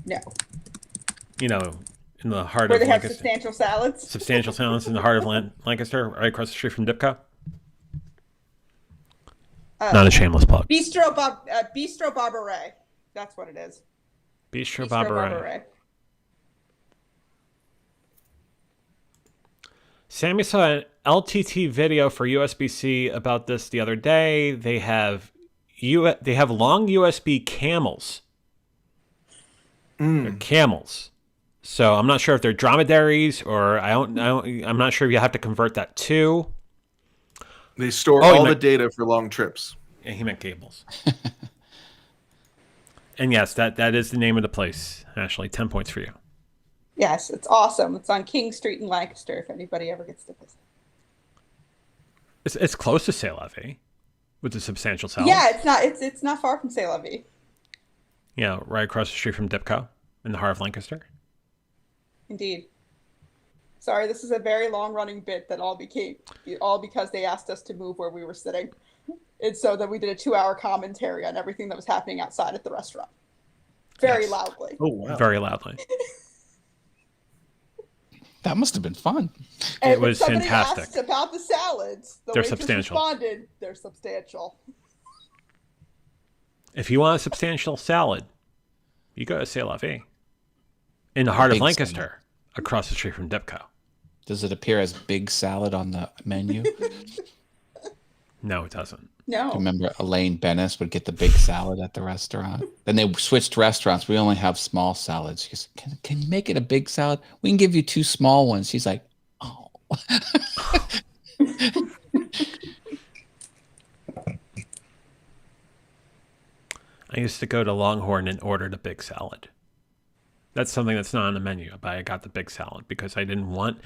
No. You know, in the heart Where of they have Lancaster. Substantial Salads? Substantial Salads in the heart of Lancaster, right across the street from Dipco. Not a shameless plug. Bistro Barbaret. That's what it is. Bistro Barbaret. Sammy saw an LTT video for USB-C about this the other day. They have long USB camels. They're camels. So I'm not sure if they're dromedaries or I'm not sure if you have to convert that to. They store all the data for long trips. Yeah, he meant cables. And yes, that is the name of the place, Ashley. 10 points for you. Yes, it's awesome. It's on King Street in Lancaster, if anybody ever gets to visit. It's close to C'est La Vie with the Substantial Salads. Yeah, it's not far from C'est La Vie. Yeah, right across the street from Dipco in the heart of Lancaster. Indeed. Sorry, this is a very long-running bit that all because they asked us to move where we were sitting. And so that we did a 2-hour commentary on everything that was happening outside at the restaurant. Very loudly. Oh, wow. Very loudly. That must have been fun. And it was somebody fantastic. Asked about the salads. They're substantial. Responded, they're substantial. If you want a substantial salad, you go to C'est La Vie in the heart of Lancaster, salad. Across the street from Dipco. Does it appear as big salad on the menu? No, it doesn't. No. Remember Elaine Bennis would get the big salad at the restaurant? Then they switched restaurants. We only have small salads. She goes, can you make it a big salad? We can give you 2 small ones. She's like, oh. I used to go to Longhorn and order the big salad. That's something that's not on the menu, but I got the big salad because I didn't want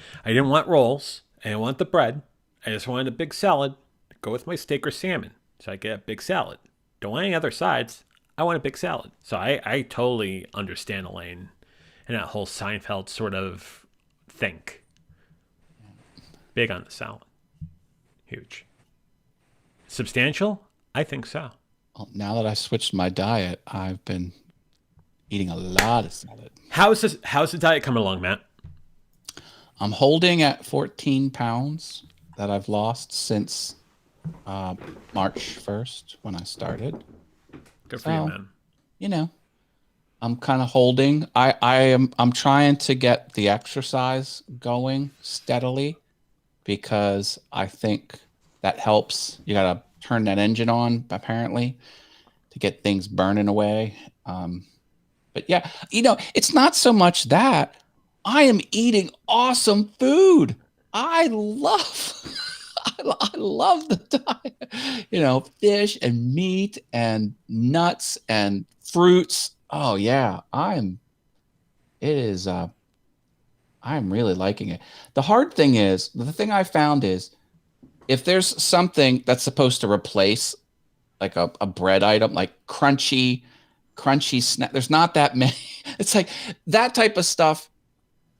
rolls. I didn't want the bread. I just wanted a big salad. Go with my steak or salmon. So I get a big salad. Don't want any other sides. I want a big salad. So I totally understand Elaine and that whole Seinfeld sort of think. Big on the salad. Huge. Substantial? I think so. Well, now that I switched my diet, I've been Eating a lot of salad. How's the diet coming along, Matt? I'm holding at 14 pounds that I've lost since March 1st when I started. Good for you, man. You know, I'm kind of holding. I'm trying to get the exercise going steadily because I think that helps. You got to turn that engine on, apparently, to get things burning away. But yeah, it's not so much that I am eating awesome food. I love the diet. Fish and meat and nuts and fruits. Oh yeah, I'm really liking it. The hard thing is, the thing I found is, if there's something that's supposed to replace like a bread item, like crunchy snack, there's not that many. It's like that type of stuff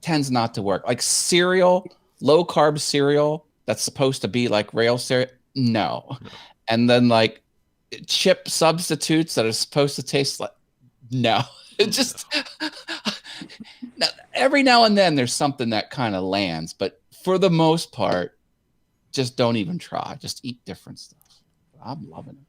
tends not to work. Like cereal, low carb cereal that's supposed to be like rail cereal. No. And then like chip substitutes that are supposed to taste like, no. It just every now and then there's something that kind of lands, but for the most part, just don't even try. Just eat different stuff. I'm loving it.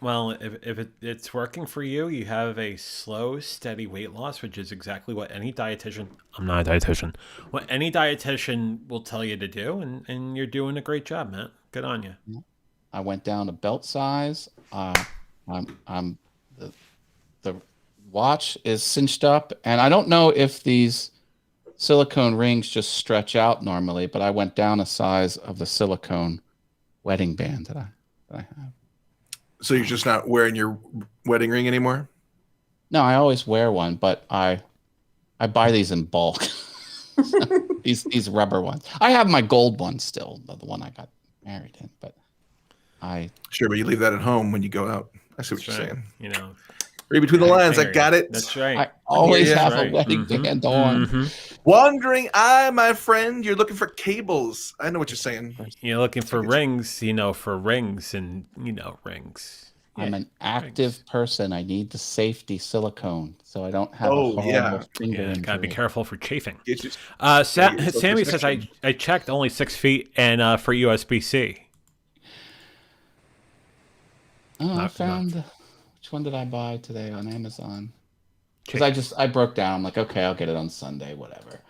Well, if it's working for you, you have a slow, steady weight loss, which is exactly what any dietitian, I'm not a dietitian, what any dietitian will tell you to do, and you're doing a great job, Matt. Good on you. I went down to belt size. The watch is cinched up, and I don't know if these silicone rings just stretch out normally, but I went down a size of the silicone wedding band that I have. So you're just not wearing your wedding ring anymore? No, I always wear one, but I buy these in bulk. these rubber ones. I have my gold one still, the one I got married in, but Sure, but you leave that at home when you go out. I see what you're saying. Read between the lines. I got it. That's right. I always have a wedding band on. Mm-hmm. Wandering eye, my friend. You're looking for cables. I know what you're saying. You're looking for rings, for rings and, rings. I'm an active person. I need the safety silicone so I don't have a horrible finger injury. Gotta be careful for chafing. Sammy says, I checked only 6 feet and for USB-C. Oh, I found... Which one did I buy today on Amazon? Because I broke down. I'm like, okay, I'll get it on Sunday, whatever.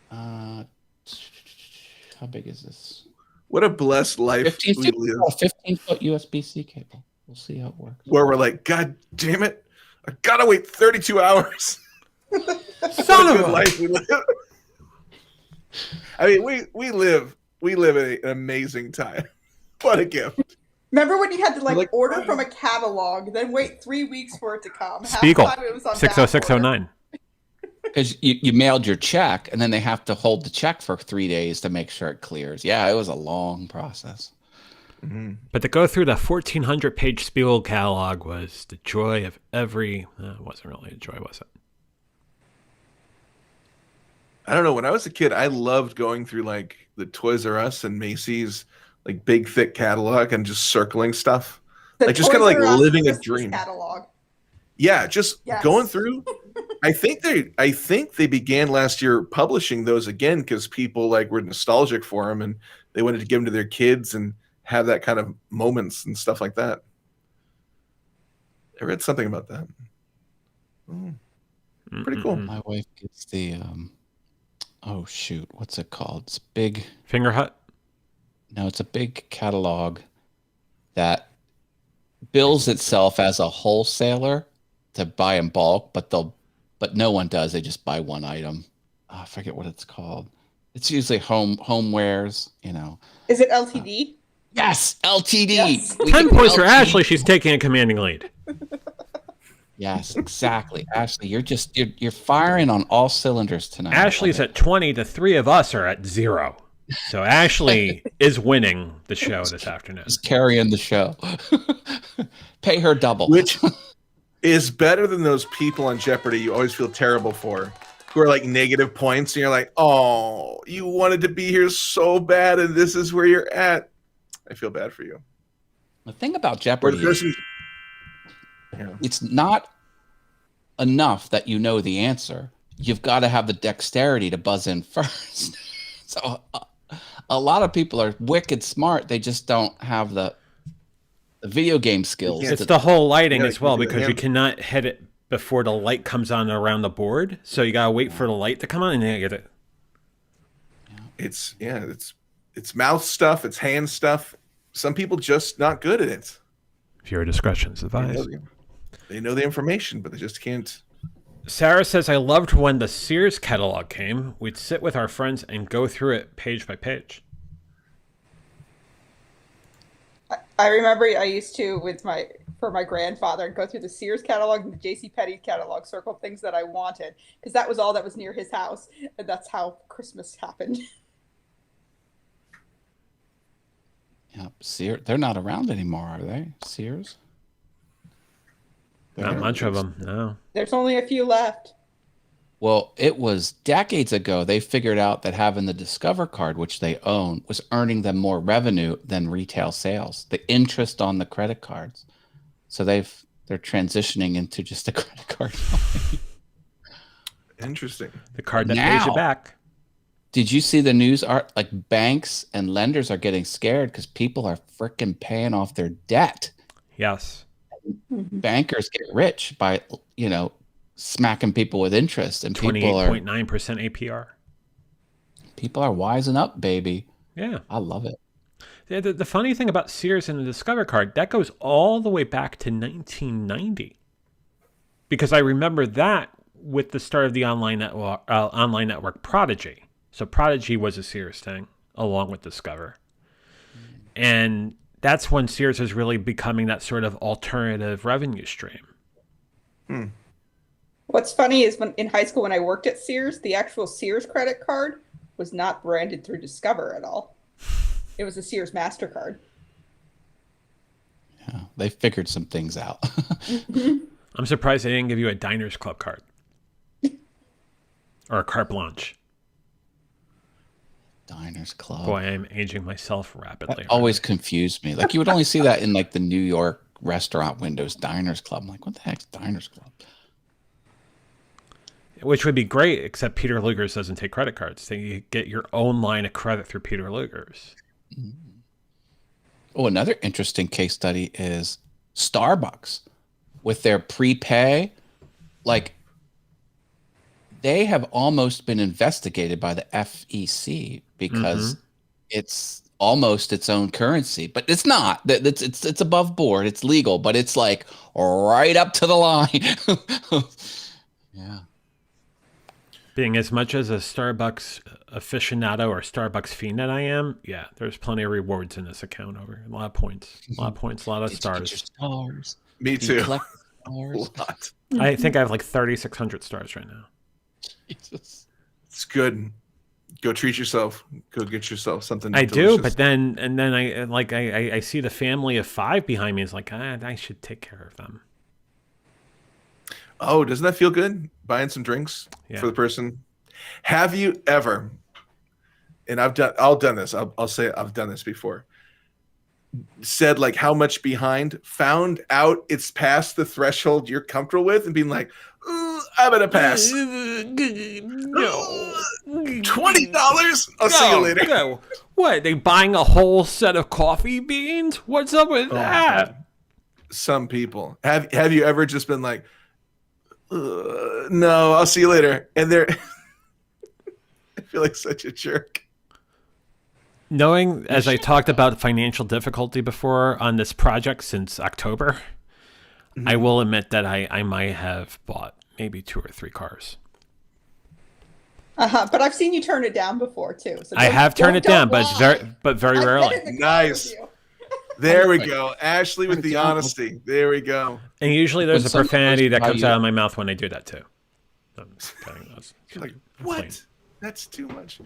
How big is this? What a blessed life 15-foot USB-C cable. We'll see how it works. Where we're like, God damn it, I gotta wait 32 hours. Son of a life we live. I mean, we live an amazing time. What a gift. Remember when you had to order from a catalog, then wait 3 weeks for it to come? Spiegel, 60609. Because you mailed your check, and then they have to hold the check for 3 days to make sure it clears. Yeah, it was a long process. Mm-hmm. But to go through the 1,400-page Spiegel catalog was the joy of every... it wasn't really a joy, was it? I don't know. When I was a kid, I loved going through the Toys R Us and Macy's big thick catalog and just circling stuff, just kind of living a dream. Catalog. Yeah, going through. I think they began last year publishing those again because people were nostalgic for them and they wanted to give them to their kids and have that kind of moments and stuff like that. I read something about that. Pretty cool. My wife gets the oh shoot, what's it called? It's big Finger Hut. No, it's a big catalog that bills itself as a wholesaler to buy in bulk, but no one does. They just buy one item. I forget what it's called. It's usually homewares, Is it LTD? Yes, LTD. Yes. 10 points for Ashley. She's taking a commanding lead. Yes, exactly. Ashley, you're firing on all cylinders tonight. Ashley's at 20. The three of us are at 0. So Ashley is winning the show this afternoon. She's carrying the show. Pay her double. Which is better than those people on Jeopardy you always feel terrible for, who are negative points, and you're like, oh, you wanted to be here so bad, and this is where you're at. I feel bad for you. The thing about Jeopardy it's not enough that you know the answer. You've got to have the dexterity to buzz in first. So a lot of people are wicked smart. They just don't have the video game skills. It's the whole lighting as well, because you cannot hit it before the light comes on around the board. So you gotta wait for the light to come on and then you get it. It's mouth stuff, it's hand stuff. Some people just not good at it. Viewer discretion is advised. They know the information, but they just can't. Sarah says, I loved when the Sears catalog came. We'd sit with our friends and go through it page by page. I remember I used to, for my grandfather, go through the Sears catalog and the JCPenney catalog, circle things that I wanted, because that was all that was near his house, and that's how Christmas happened. Yeah, Sears. They're not around anymore, are they? Sears? Not much of them, no. There's only a few left. Well, it was decades ago they figured out that having the Discover card, which they own, was earning them more revenue than retail sales, the interest on the credit cards. So they're transitioning into just a credit card. Interesting. The card that pays you back. Did you see the news? Like banks and lenders are getting scared because people are freaking paying off their debt. Yes. Bankers get rich by, smacking people with interest, and 28.9% APR. People are wising up, baby. Yeah. I love it. The funny thing about Sears and the Discover card, that goes all the way back to 1990. Because I remember that with the start of the online network Prodigy. So Prodigy was a Sears thing along with Discover. And that's when Sears was really becoming that sort of alternative revenue stream. What's funny is in high school when I worked at Sears, the actual Sears credit card was not branded through Discover at all. It was a Sears MasterCard. Yeah, they figured some things out. I'm surprised they didn't give you a Diners Club card. Or a carte blanche. Diners Club. Boy, I'm aging myself rapidly. That always confused me. Like, you would only see that in like the New York restaurant windows, Diners Club. I'm like, what the heck's Diners Club? Which would be great, except Peter Luger's doesn't take credit cards. So you get your own line of credit through Peter Luger's. Oh, another interesting case study is Starbucks with their prepay. Like, they have almost been investigated by the FEC because it's almost its own currency, but it's not. It's above board. It's legal, but it's like right up to the line. Yeah. Being as much as a Starbucks aficionado or Starbucks fiend that I am, yeah, there's plenty of rewards in this account over. A lot of points, a lot of stars. Stars. Me too. Stars. A lot. I think I have like 3,600 stars right now. Jesus. It's good. Go treat yourself. Go get yourself something. I delicious. do, but then I see the family of 5 behind me. It's like I should take care of them. Oh, doesn't that feel good? Buying some drinks for the person. Have you ever? And I've done this. I'll say I've done this before. Said like how much behind, found out it's past the threshold you're comfortable with, and being like, I'm gonna pass. No. $20. I'll see you later. No. What? They buying a whole set of coffee beans? What's up with that? Some people have you ever just been like, no, I'll see you later, and they're I feel like such a jerk. Knowing, as I talked about financial difficulty before on this project since October, I will admit that I might have bought maybe 2 or 3 cars. But I've seen you turn it down before too. So I have turned it down, but it's very rarely. Nice. There we go. Ashley with the honesty. There we go. And usually there's a profanity that comes out of my mouth when I do that too. Like, what? That's too much.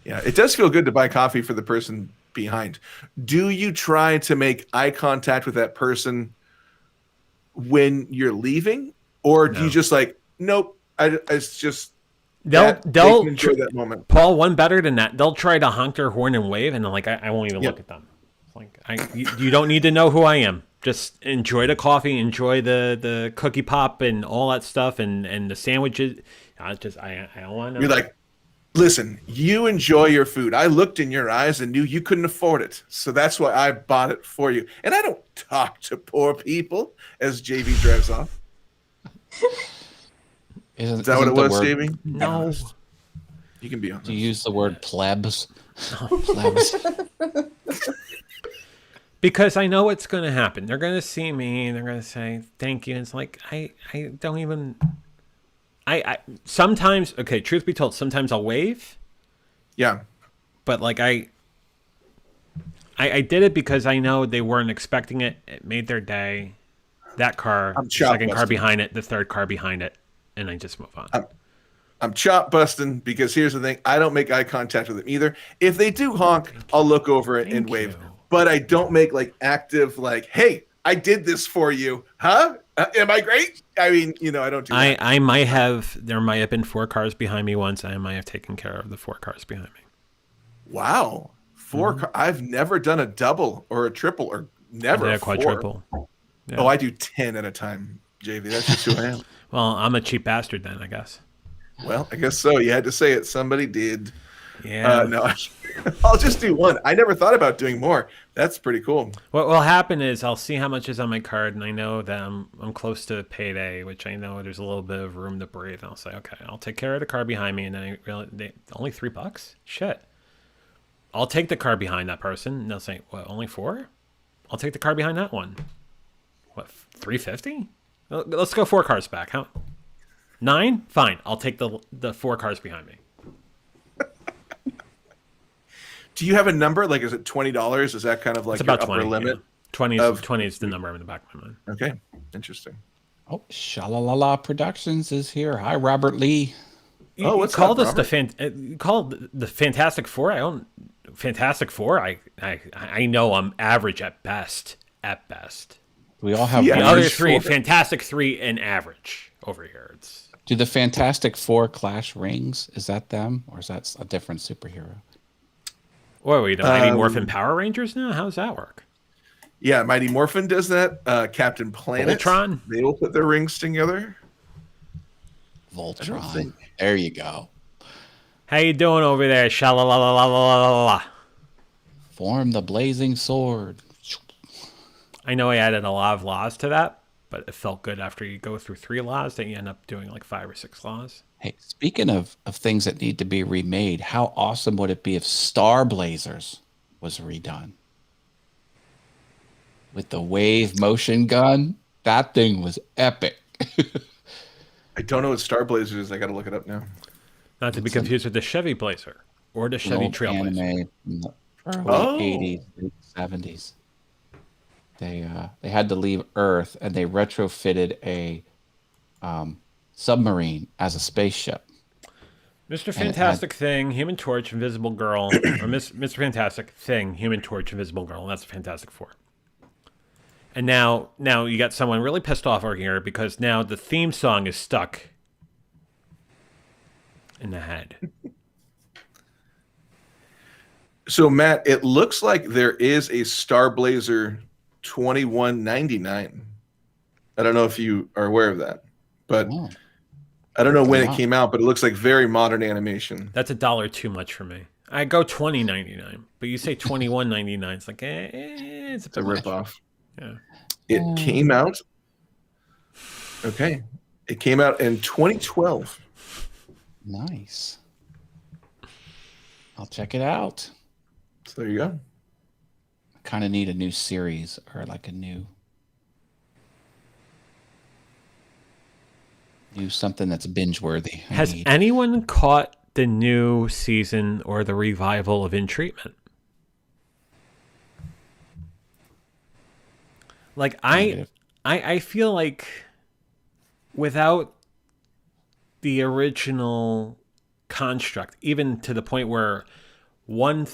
Yeah, it does feel good to buy coffee for the person behind. Do you try to make eye contact with that person when you're leaving? Or do you just like, nope, it's just they'll enjoy that moment. Paul, one better than that. They'll try to honk their horn and wave, and I'm like, I won't even look at them. It's like, you don't need to know who I am. just enjoy the coffee, enjoy the cookie pop and all that stuff, and the sandwiches. I don't want to. You're like, listen, you enjoy your food. I looked in your eyes and knew you couldn't afford it, so that's why I bought it for you. And I don't talk to poor people. As JV drives off. Is that what it was, JV? No. You can be honest. Do you use the word plebs? Plebs. Because I know what's going to happen. They're going to see me and they're going to say thank you. And it's like I don't even. I sometimes, okay, truth be told, sometimes I'll wave. Yeah. But like I did it because I know they weren't expecting it. It made their day. That car, the second car behind it, the third car behind it, and I just move on. I'm chop busting because here's the thing. I don't make eye contact with them either. If they do honk, I'll look over it and wave. But I don't make like active like, hey, I did this for you. Huh? Am I great? I mean, I don't do that. There might have been 4 cars behind me once. I might have taken care of the 4 cars behind me. Wow. 4 I've never done a double or a triple or never a quadruple. Yeah. Oh, I do 10 at a time, JV. That's just who I am. Well, I'm a cheap bastard then, I guess. Well, I guess so. You had to say it. Somebody did. Yeah. No, I'll just do 1. I never thought about doing more. That's pretty cool. What will happen is I'll see how much is on my card, and I know that I'm close to payday, which I know there's a little bit of room to breathe. And I'll say, okay, I'll take care of the car behind me, and then only $3? Shit. I'll take the car behind that person, and they'll say, what, only 4? I'll take the car behind that one. What, $3.50? Let's go 4 cars back. How? 9? Fine. I'll take the 4 cars behind me. Do you have a number? Like, is it $20? Is that kind of like it's about your 20, upper limit? Yeah. 20 is the number in the back of my mind. Okay. Interesting. Oh, Shalalala Productions is here. Hi, Robert Lee. What's called up, us called the Fantastic Four. I own Fantastic Four. I know I'm average at best. At best. We all have the other 3, Fantastic 3 and average over here. Do the Fantastic Four clash rings? Is that them, or is that a different superhero? What are we, the Mighty Morphin Power Rangers now? How does that work? Yeah, Mighty Morphin does that. Captain Planet. Voltron. They will put their rings together. Voltron. There you go. How you doing over there? Shalalalalala. Form the blazing sword. I know I added a lot of laws to that, but it felt good after you go through 3 laws that you end up doing like 5 or 6 laws. Hey, speaking of things that need to be remade, how awesome would it be if Star Blazers was redone? With the wave motion gun, that thing was epic. I don't know what Star Blazer is. I got to look it up now. Not to be confused with the Chevy Blazer or the Chevy Trailblazer. Anime from the early 80s, late 70s. They had to leave Earth, and they retrofitted a submarine as a spaceship. Mr. Fantastic Thing, Human Torch, Invisible Girl, or Mr. Fantastic Thing, Human Torch, Invisible Girl. And that's the Fantastic Four. And now you got someone really pissed off over here because now the theme song is stuck in the head. So, Matt, it looks like there is a Star Blazer 2199. I don't know if you are aware of that, but I don't know when it came out, but it looks like very modern animation. That's $1 too much for me. I go $20.99, but you say $21.99. It's like it's a ripoff. Yeah, it came out. Okay, it came out in 2012. Nice. I'll check it out. So there you go. I kind of need a new series or like a new something that's binge worthy. Has anyone caught the new season or the revival of In Treatment? Like I feel like without the original construct, even to the point where one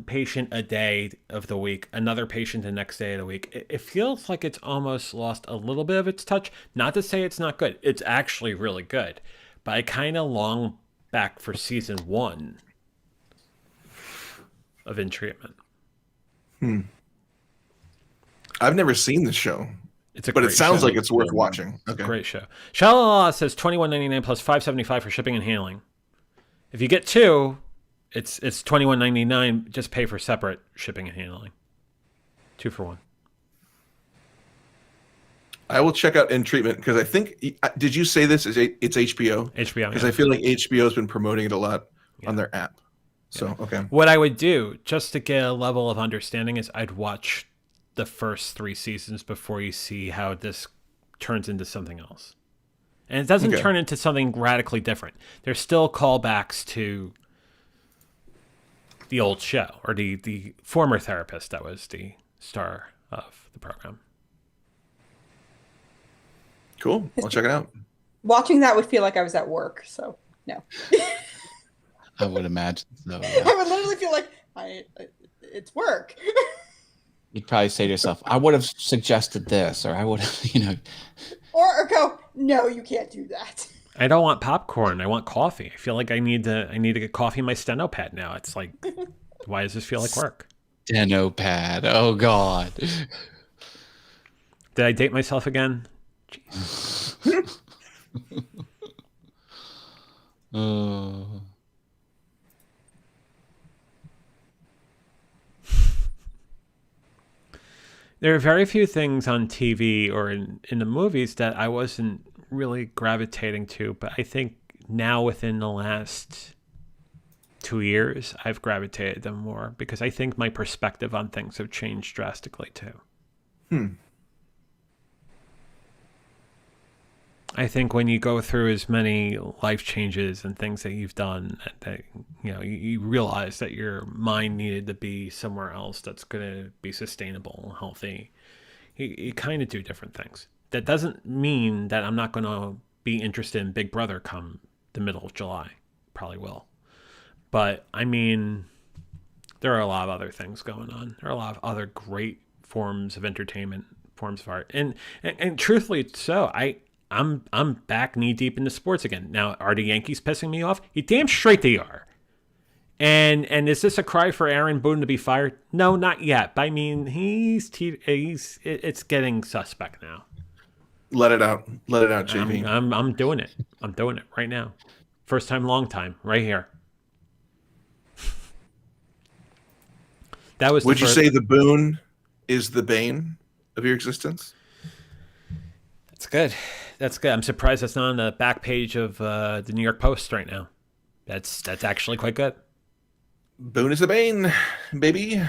patient a day of the week, another patient the next day of the week, it feels like it's almost lost a little bit of its touch. Not to say it's not good. It's actually really good. But I kind of long back for season 1 of In Treatment. I've never seen the show. But it sounds like it's worth watching. Okay. Great show. Shalala says $21.99 plus $5.75 for shipping and handling. If you get 2, it's $21.99. Just pay for separate shipping and handling. 2 for 1. I will check out In Treatment because I think. Did you say this? It's HBO? HBO. Because I feel like HBO has been promoting it a lot on their app. So okay. What I would do just to get a level of understanding is I'd watch the first 3 seasons before you see how this turns into something else. And it doesn't turn into something radically different. There's still callbacks to the old show or the former therapist that was the star of the program. Cool. I'll check it out. Watching that would feel like I was at work, so no. I would imagine so. Yeah. I would literally feel like it's work. You'd probably say to yourself, I would have suggested this, or I would have, Or go, no, you can't do that. I don't want popcorn. I want coffee. I feel like I need to get coffee in my steno pad now. It's like, why does this feel like work? Steno pad. Oh, God. Did I date myself again? Jeez. There are very few things on TV or in the movies that I wasn't really gravitating to, but I think now within the last 2 years, I've gravitated them more because I think my perspective on things have changed drastically too. I think when you go through as many life changes and things that you've done, that you realize that your mind needed to be somewhere else that's going to be sustainable and healthy. You kind of do different things. That doesn't mean that I'm not going to be interested in Big Brother come the middle of July. Probably will. But, I mean, there are a lot of other things going on. There are a lot of other great forms of entertainment, forms of art. And truthfully, so I'm back knee deep into sports again. Now, are the Yankees pissing me off? You damn straight they are. And is this a cry for Aaron Boone to be fired? No, not yet. But I mean, it's getting suspect now. Let it out, JV. I'm doing it. I'm doing it right now. First time, long time, right here. That was. Would you say the Boone is the bane of your existence? That's good. That's good. I'm surprised that's not on the back page of the New York Post right now. That's actually quite good. Boone is the bane, baby.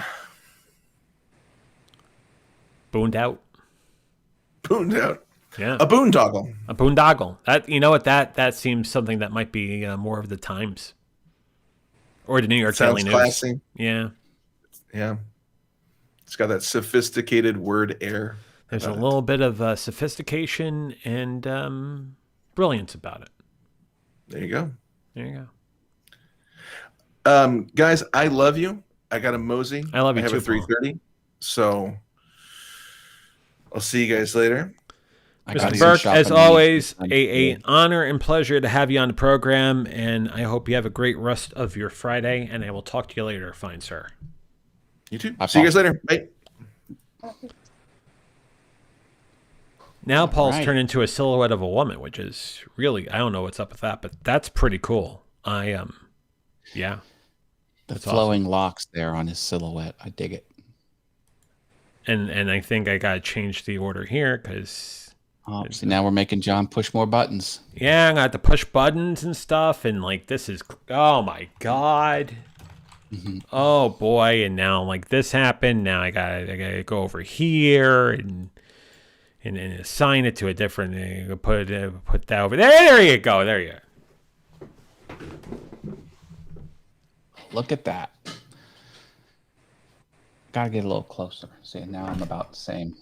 Booned out. Booned out. Yeah. A boondoggle. A boondoggle. That, you know what? That seems something that might be more of the Times or the New York Daily News. Sounds classy. Yeah. Yeah. It's got that sophisticated word air. There's a little bit of sophistication and brilliance about it. There you go. There you go. Guys, I love you. I got a mosey. I love you too. I have too, a 3:30. So I'll see you guys later. Mr. Burke, as always, an honor and pleasure to have you on the program, and I hope you have a great rest of your Friday, and I will talk to you later, fine sir. You too. See you guys later. Bye. Now Paul's turned into a silhouette of a woman, which is really, I don't know what's up with that, but that's pretty cool. Yeah. The flowing locks there on his silhouette. I dig it. And I think I got to change the order here because... see, now we're making John push more buttons. Yeah, I got to push buttons and stuff, and like this is... Oh, my God. Mm-hmm. Oh, boy, and now like this happened. Now I gotta go over here and assign it to a different... Put that over there. There you go. There you go. Look at that. Gotta get a little closer. See, now I'm about the same.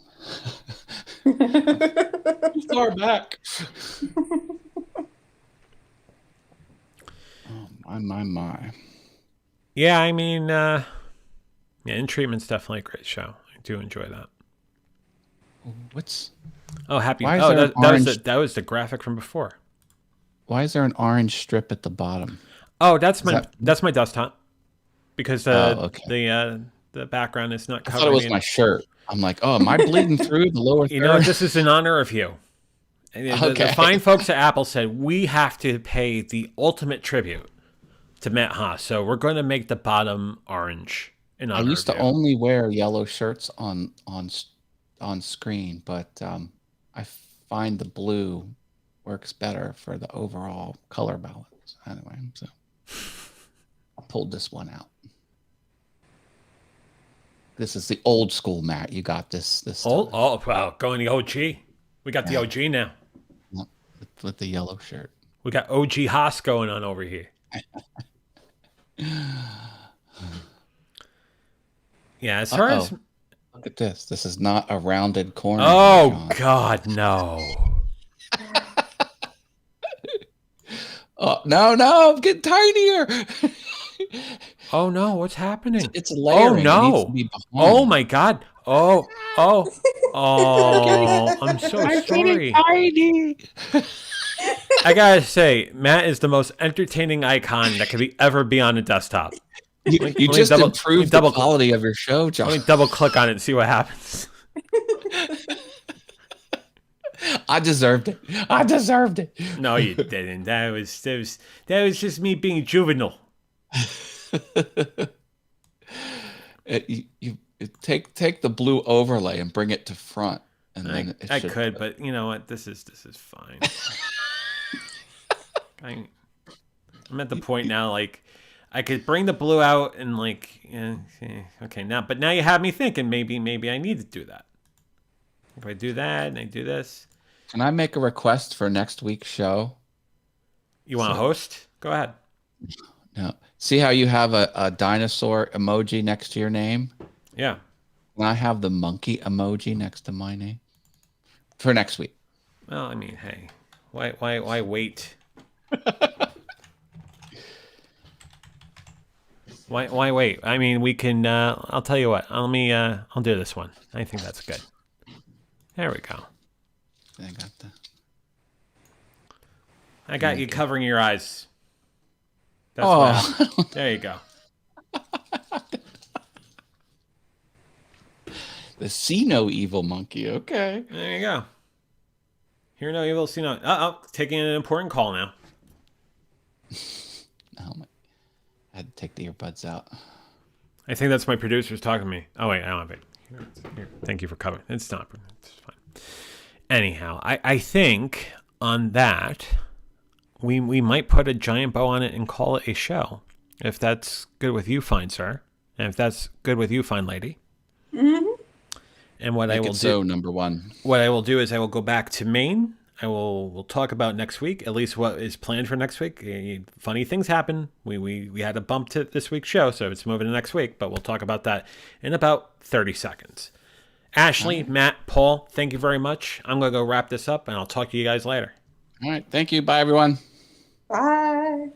Far back. Oh, my. Yeah, I mean, In Treatment's definitely a great show. I do enjoy that. What's... Oh, happy... Why is oh, that was the graphic from before. Why is there an orange strip at the bottom? Oh, that's my desktop. Because okay. the background is not covered. I thought it was my shirt. I'm like, oh, am I bleeding through the lower third? You know, this is in honor of you. The fine folks at Apple said, we have to pay the ultimate tribute to Matt Haas. So we're going to make the bottom orange. I used to only wear yellow shirts on screen, but I find the blue works better for the overall color balance. Anyway, so I pulled this one out. This is the old school Matt. You got this. Oh, wow. Going the OG. We got the OG now. With the yellow shirt. We got OG Haas going on over here. Yeah, as far as... Look at this. This is not a rounded corner. Oh, God, no. Oh, no, I'm getting tinier. Oh, no, what's happening? It's layering. Oh, no. Oh, my God. Oh, I'm so sorry. Tiny. I gotta say, Matt is the most entertaining icon that could ever be on a desktop. You just improved the quality of your show, John. Let me double click on it and see what happens. I deserved it. No, you didn't. That was just me being juvenile. You take the blue overlay and bring it to front, and then I could, but you know what? This is fine. I'm at the point now, like I could bring the blue out and like, okay, now you have me thinking maybe I need to do that. If I do that and I do this, can I make a request for next week's show? You want to host? Go ahead. No. See how you have a dinosaur emoji next to your name? Yeah. Can I have the monkey emoji next to my name for next week? Well, I mean, hey, why wait? Why wait? I mean, we can. I'll tell you what. I'll do this one. I think that's good. There we go. I got you covering your eyes. That's there you go. The see no evil monkey. Okay. There you go. Hear no evil, see no. Taking an important call now. Oh my. I had to take the earbuds out. I think that's my producers talking to me. Oh wait, I don't have it. Here. Thank you for covering. It's not. It's fine. Anyhow, I think on that we might put a giant bow on it and call it a show. If that's good with you, fine sir, and if that's good with you, fine lady. Mm-hmm. And what Make I will do. So number one. What I will do is I will go back to Maine. We'll talk about next week, at least what is planned for next week. Funny things happen. We had a bump to this week's show, so it's moving to next week, but we'll talk about that in about 30 seconds. Ashley, Matt, Paul, thank you very much. I'm going to go wrap this up, and I'll talk to you guys later. All right. Thank you. Bye, everyone. Bye.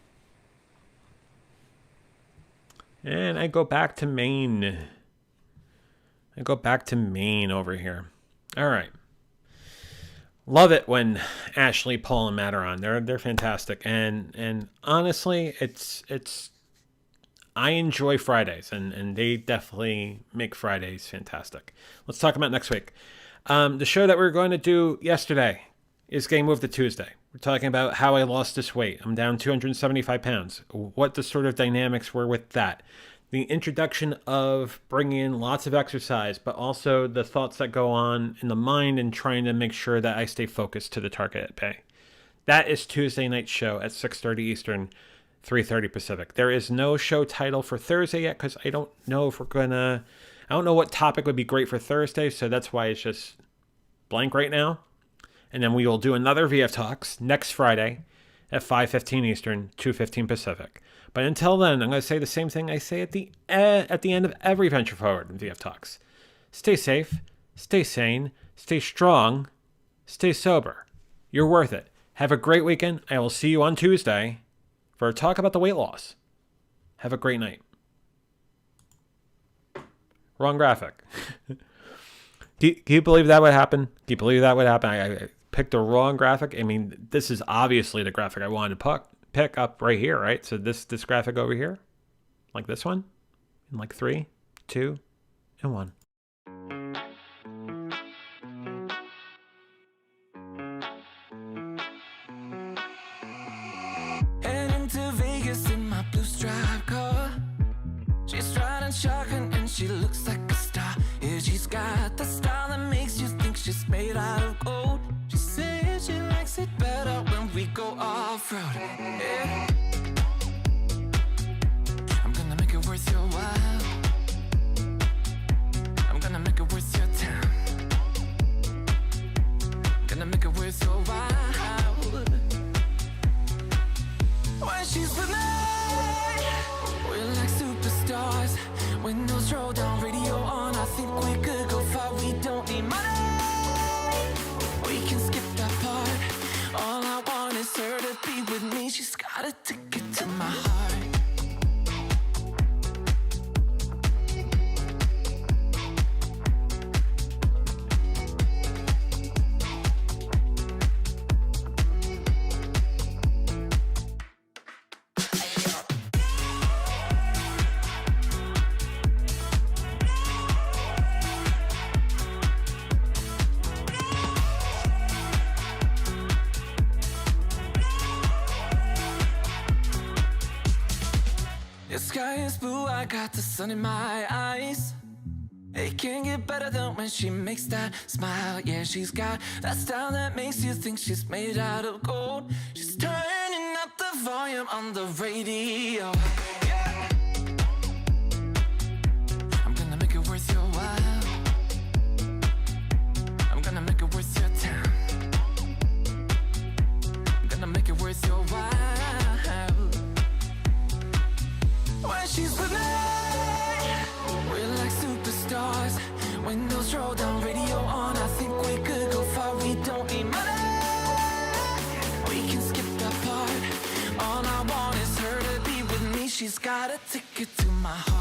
And I go back to Maine. Over here. All right. Love it when Ashley, Paul, and Matt are on. They're fantastic, and honestly, it's I enjoy Fridays, and they definitely make Fridays fantastic. Let's talk about next week. The show that we were going to do yesterday is getting moved to Tuesday. We're talking about how I lost this weight. I'm down 275 pounds. What the sort of dynamics were with that. The introduction of bringing in lots of exercise, but also the thoughts that go on in the mind and trying to make sure that I stay focused to the target at bay. That is Tuesday night's show at 6:30 Eastern, 3:30 Pacific. There is no show title for Thursday yet because I don't know if I don't know what topic would be great for Thursday, so that's why it's just blank right now. And then we will do another VF Talks next Friday at 5:15 Eastern, 2:15 Pacific. But until then, I'm going to say the same thing I say at the end of every Venture Forward in VF Talks. Stay safe, stay sane, stay strong, stay sober. You're worth it. Have a great weekend. I will see you on Tuesday for a talk about the weight loss. Have a great night. Wrong graphic. Can you believe that would happen? I picked the wrong graphic. I mean, this is obviously the graphic I wanted to pick up right here, right? So this graphic over here, like this one, in like 3, 2, and 1. looks like a star. Yeah, she's got the style that makes you think she's made out of gold. She says she likes it better when we go off-road. Yeah. I'm gonna make it worth your while. I'm gonna make it worth your time. Gonna make it worth your while. When she's with me, we're like superstars. Windows roll down, radio on. I think we could go far. We don't need money. We can skip that part. All I want is her to be with me. She's got a ticket to my heart. The sky is blue, I got the sun in my eyes. It can't get better than when she makes that smile. Yeah, she's got that style that makes you think she's made out of gold. She's turning up the volume on the radio. Yeah. I'm gonna make it worth your while. I'm gonna make it worth your time. I'm gonna make it worth your while. When she's with me, we're like superstars. Windows roll down, radio on. I think we could go far. We don't need money. We can skip that part. All I want is her to be with me. She's got a ticket to my heart.